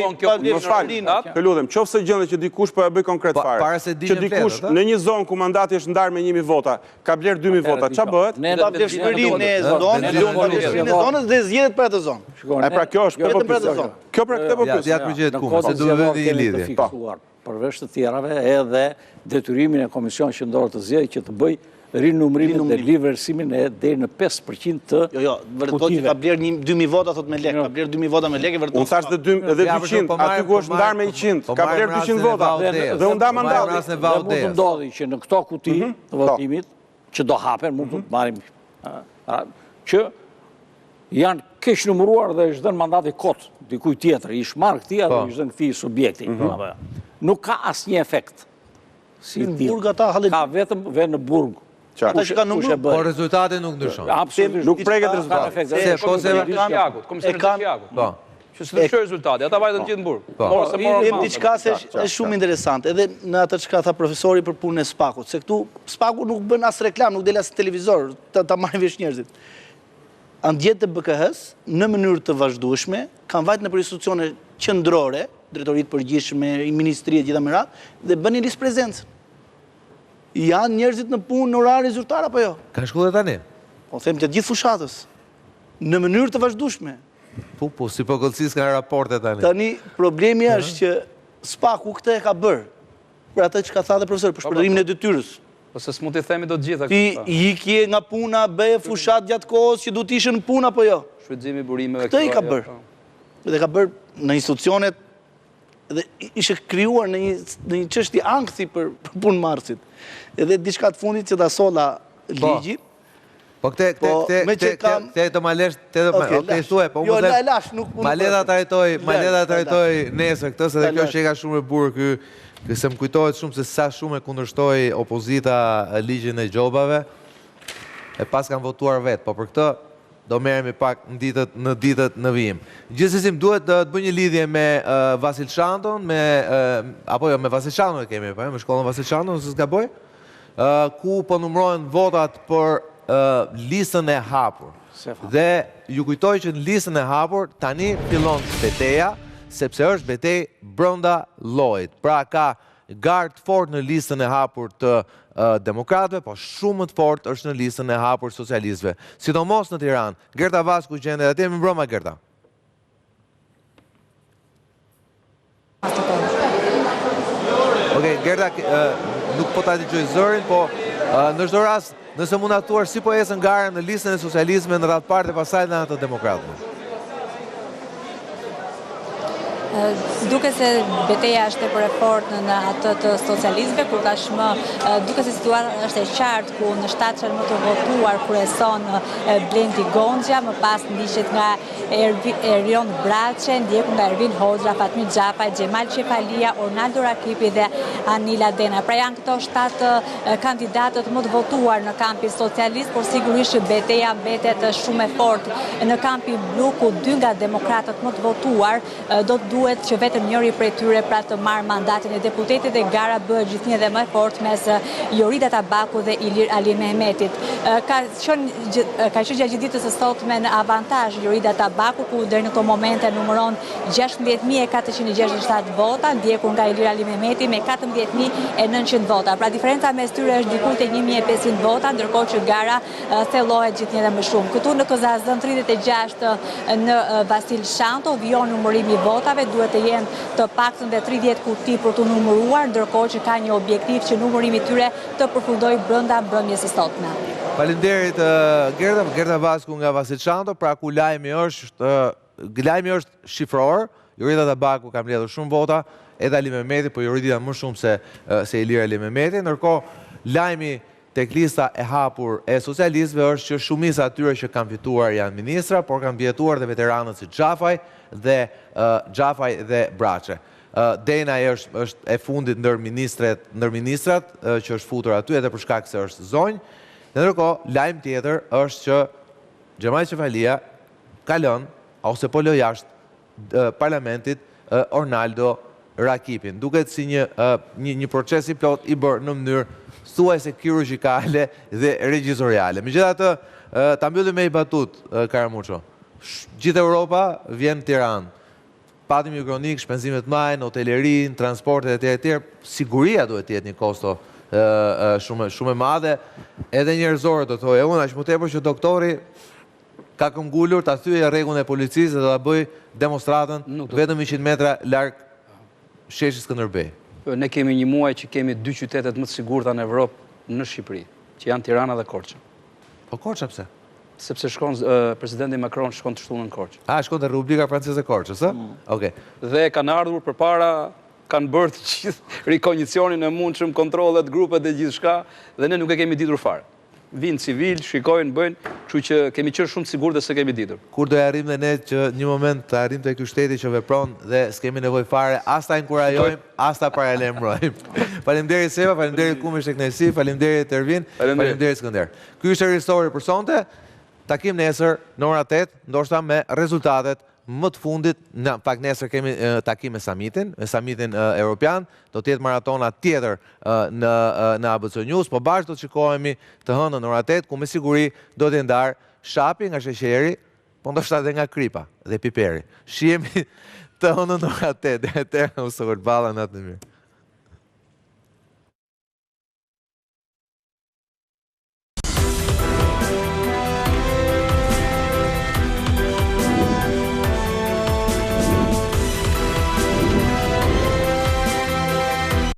të lutem, qoftë gjendet që dikush po e bëj konkret fare. Që dikush në një zonë ku mandati është ndarë me 1000 vota, ka bler 2000 vota, ç'a bëhet? Ta vlefshmërinë e zonës dhe zgjedhet për atë zonë. E pra kjo është vetëm për atë zonë. Kjo pra këtë po pyes. Ja përgjigjet ku, se duhet vetë një lidhje. Përveç të tjerave edhe detyrimin e Komisionit Qendror të Zgjedhjeve që të bëj rinumërimin dhe liversimin e deri në 5% të Jo, vërtet që ka bler 2000 vota thot me lekë, ka bler 2000 vota me lekë vërtet. Unë thash edhe 200, aty ku është ndarë me 100, ka bler 200 vota dhe u nda mandati. Mund të ndodhi që në këto kuti të votimit që do hapen, mund të marrim që janë keq numëruar dhe është dhënë mandati kot dikujt tjetër, i shmarr këtij apo i dhënë këtij subjekti. Nuk ka asnjë efekt. Si në burg ata hallet. Ka vetëm në burg. Ata që kanë numëruar, po rezultati nuk ndryshon. Absolutisht nuk preket rezultati. Komisionit Sjagut. Po. Që s'ndryshoi rezultati, ata vajtën gjithë në burg. Them diçka se është shumë interesante, edhe në atë çka tha profesori për punën e SPAK-ut, se këtu SPAK-u nuk bën as reklam, nuk del as televizor, ta marrin vesh njerëzit. Andjet e BKH-s në mënyrë të vazhdueshme kanë vajtë në për institucione qendrore, drejtoritë përgjithshme, ministri e gjitha me radhë, dhe bënin listë prezencë. Janë njerëzit në punë në orare zyrtare apo jo? Ka shkuar tani. Po them të gjithë fushatës. Në mënyrë të vazhdueshme. Po, si po këllësis ka raporte tani. Tani, problemi është që SPAK-u këtë e ka bërë, për atë që ka tha dhe profesor, për shpërdorimin e detyrës. Ose s'mund t'i themi do të gjitha Ti ikje nga puna, bëje fushat gjatë kohës që du t'ishë në puna, po jo. Shfrytëzimi i burimeve. Këtë i ka bërë. Dhe ka bërë në institucionet dhe ishe kryuar në një çështje ankthi për punë marrësit. Edhe diçka të fundit që ta solla ligji. Po këte të malesh, okej, thuaj, po jo, lash, nuk punë. Maleta të rejtoj nesër këtë, se dhe kjo që e ka shumë e burë këse më kujtojët shumë se sa shumë e kundërshtoj opozita ligjin e gjobave, e pas kanë votuar vetë, po për këtë do merremi pak në ditët në vijim. Gjithsesim duhet të bëj një lidhje me Vasil Shanton, apo jo, me Vasil Shanton e kemi, me shkollën Vasil Shanton, nëse s'gaboj, ku po numërohen votat për listën e hapur. Dhe ju kujtoj që në listën e hapur tani fillon betejë, sepse është betejë brenda llojit. Pra ka gardë fort në listën e hapur të demokratëve, po shumë më të fort është në listën e hapur socialistëve. Sidomos në Tiranë. Gerta Vasku gjendet atje, më mbroma Gerta. Okej, Gerta, nuk po ta dëgjoj zërin, po në çdo rast, nëse mund atuar si po ecën gara në listën e socializme në radhë parë dhe pasaj në atë demokratëve. Duke se beteja është e për e fort në atë të socializme, kur tashmë duke se situata është e qartë ku në shtatëshën më të votuar kryeson Blendi Gonxha, më pas ndishet nga Erion Braçe, ndjekur nga Ervin Hoxha, Fatmir Xhafaj, Xhemal Çefalia, Ornaldo Rakipi dhe Anila Dena. Pra janë këto 7 kandidatët më të votuar në kampin socialist, por sigurisht beteja mbetet shumë e fort në kampin blu, ku 2 nga demokratët më të votuar do të duhet që vetëm njëri prej tyre pra të marrë mandatin e deputetit dhe gara bëhet gjithnjë dhe më e fort mes Jorida Tabaku dhe Ilir Ali Mehmetit. Ka qenë gjatë ditës së sotme në avantazh Jorida Tabaku, ku deri në këto momente numëron 16.467 vota, ndjekur nga Ilir Ali Mehmeti me 14.900 vota. Pra diferenca mes tyre është diku te 1.500 vota, ndërkohë që gara thellohet gjithnjë dhe më shumë. Këtu në Kozazën 36 në Vasil Shanto vijon numërimi i votave, duhet të jenë të paktën dhe 30 kuti për të numëruar, ndërkohë që ka një objektiv që numërimi tyre të përfundojë brenda mbrëmjes së sotme. Faleminderit Gerta Vasku nga Vasil Shanto, pra ku lajmi është shifror. Jorida Tabaku ka mbledhur shumë vota, edhe Ali Mehmeti, po Jorida më shumë se Ilir Ali Mehmeti, ndërkohë lajmi tek lista e hapur e socialistëve është që shumica atyre që kanë fituar janë ministra, por kanë vjetuar dhe veteranët si Xhafaj dhe Braçe. Dena është e fundit ndër ministrat që është futur aty edhe për shkak se është zonjë. Dhe ndërkohë, lajm tjetër është që Xhemal Çefalia ka lënë ose po lë jashtë parlamentit Ornaldo Rakipin. Duket si një proces i plot i bërë në mënyrë thuajse kirurgjikale dhe regjizoriale. Megjithatë, ta mbyllim me i batut, Karamuço. Gjithë Europa vjen në Tiranë. Patim ju kronik, shpenzimet majnë, hotelerin, transportet e tjerë, siguria duhet të jetë një kosto shumë e madhe, edhe njerëzore do të thojë unë, aq më tepër që doktori ka këmgullur ta thyejë rregullin e policisë dhe ta bëj demonstratën vetëm 100 metra larg sheshit Skënderbej. Ne kemi një muaj që kemi 2 qytetet më të sigurta në Evropë në Shqipëri, që janë Tirana dhe Korça. Po Korça pse? Sepse presidenti Macron shkon të shtunën në Korçë. Shkon te Republika Franceze e Korçës, ë? Okej. Dhe kanë ardhur përpara, kanë bërë të gjithë rikondicionin e mundshëm, kontrollet, grupet dhe gjithçka, dhe ne nuk e kemi ditur fare. Vinë civil, shikojnë, bëjnë, kështu që kemi qenë shumë të sigurt dhe se kemi ditur. Kur do arrim ne që një moment të arrim te ky shteti që vepron dhe s'kemi nevojë fare as ta inkurajojmë, as ta paralajmërojmë. Faleminderit Seva, faleminderit Kumish tek Nesi, faleminderit Ervin, faleminderit Skënder. Ky ishte Ristori për sonte. Takim nesër në ora 8, ndoshta me rezultatet më të fundit. Në fakt nesër kemi takim me summitin Europian, do të jetë maratona tjetër në ABC News, po bashkë do të shikohemi të hënën në ora 8, ku me siguri do të ndar shapi nga sheqeri, po ndoshta edhe nga kripa dhe piperi. Shihemi të hënën në ora 8, deri atëherë u sot balla natë mirë.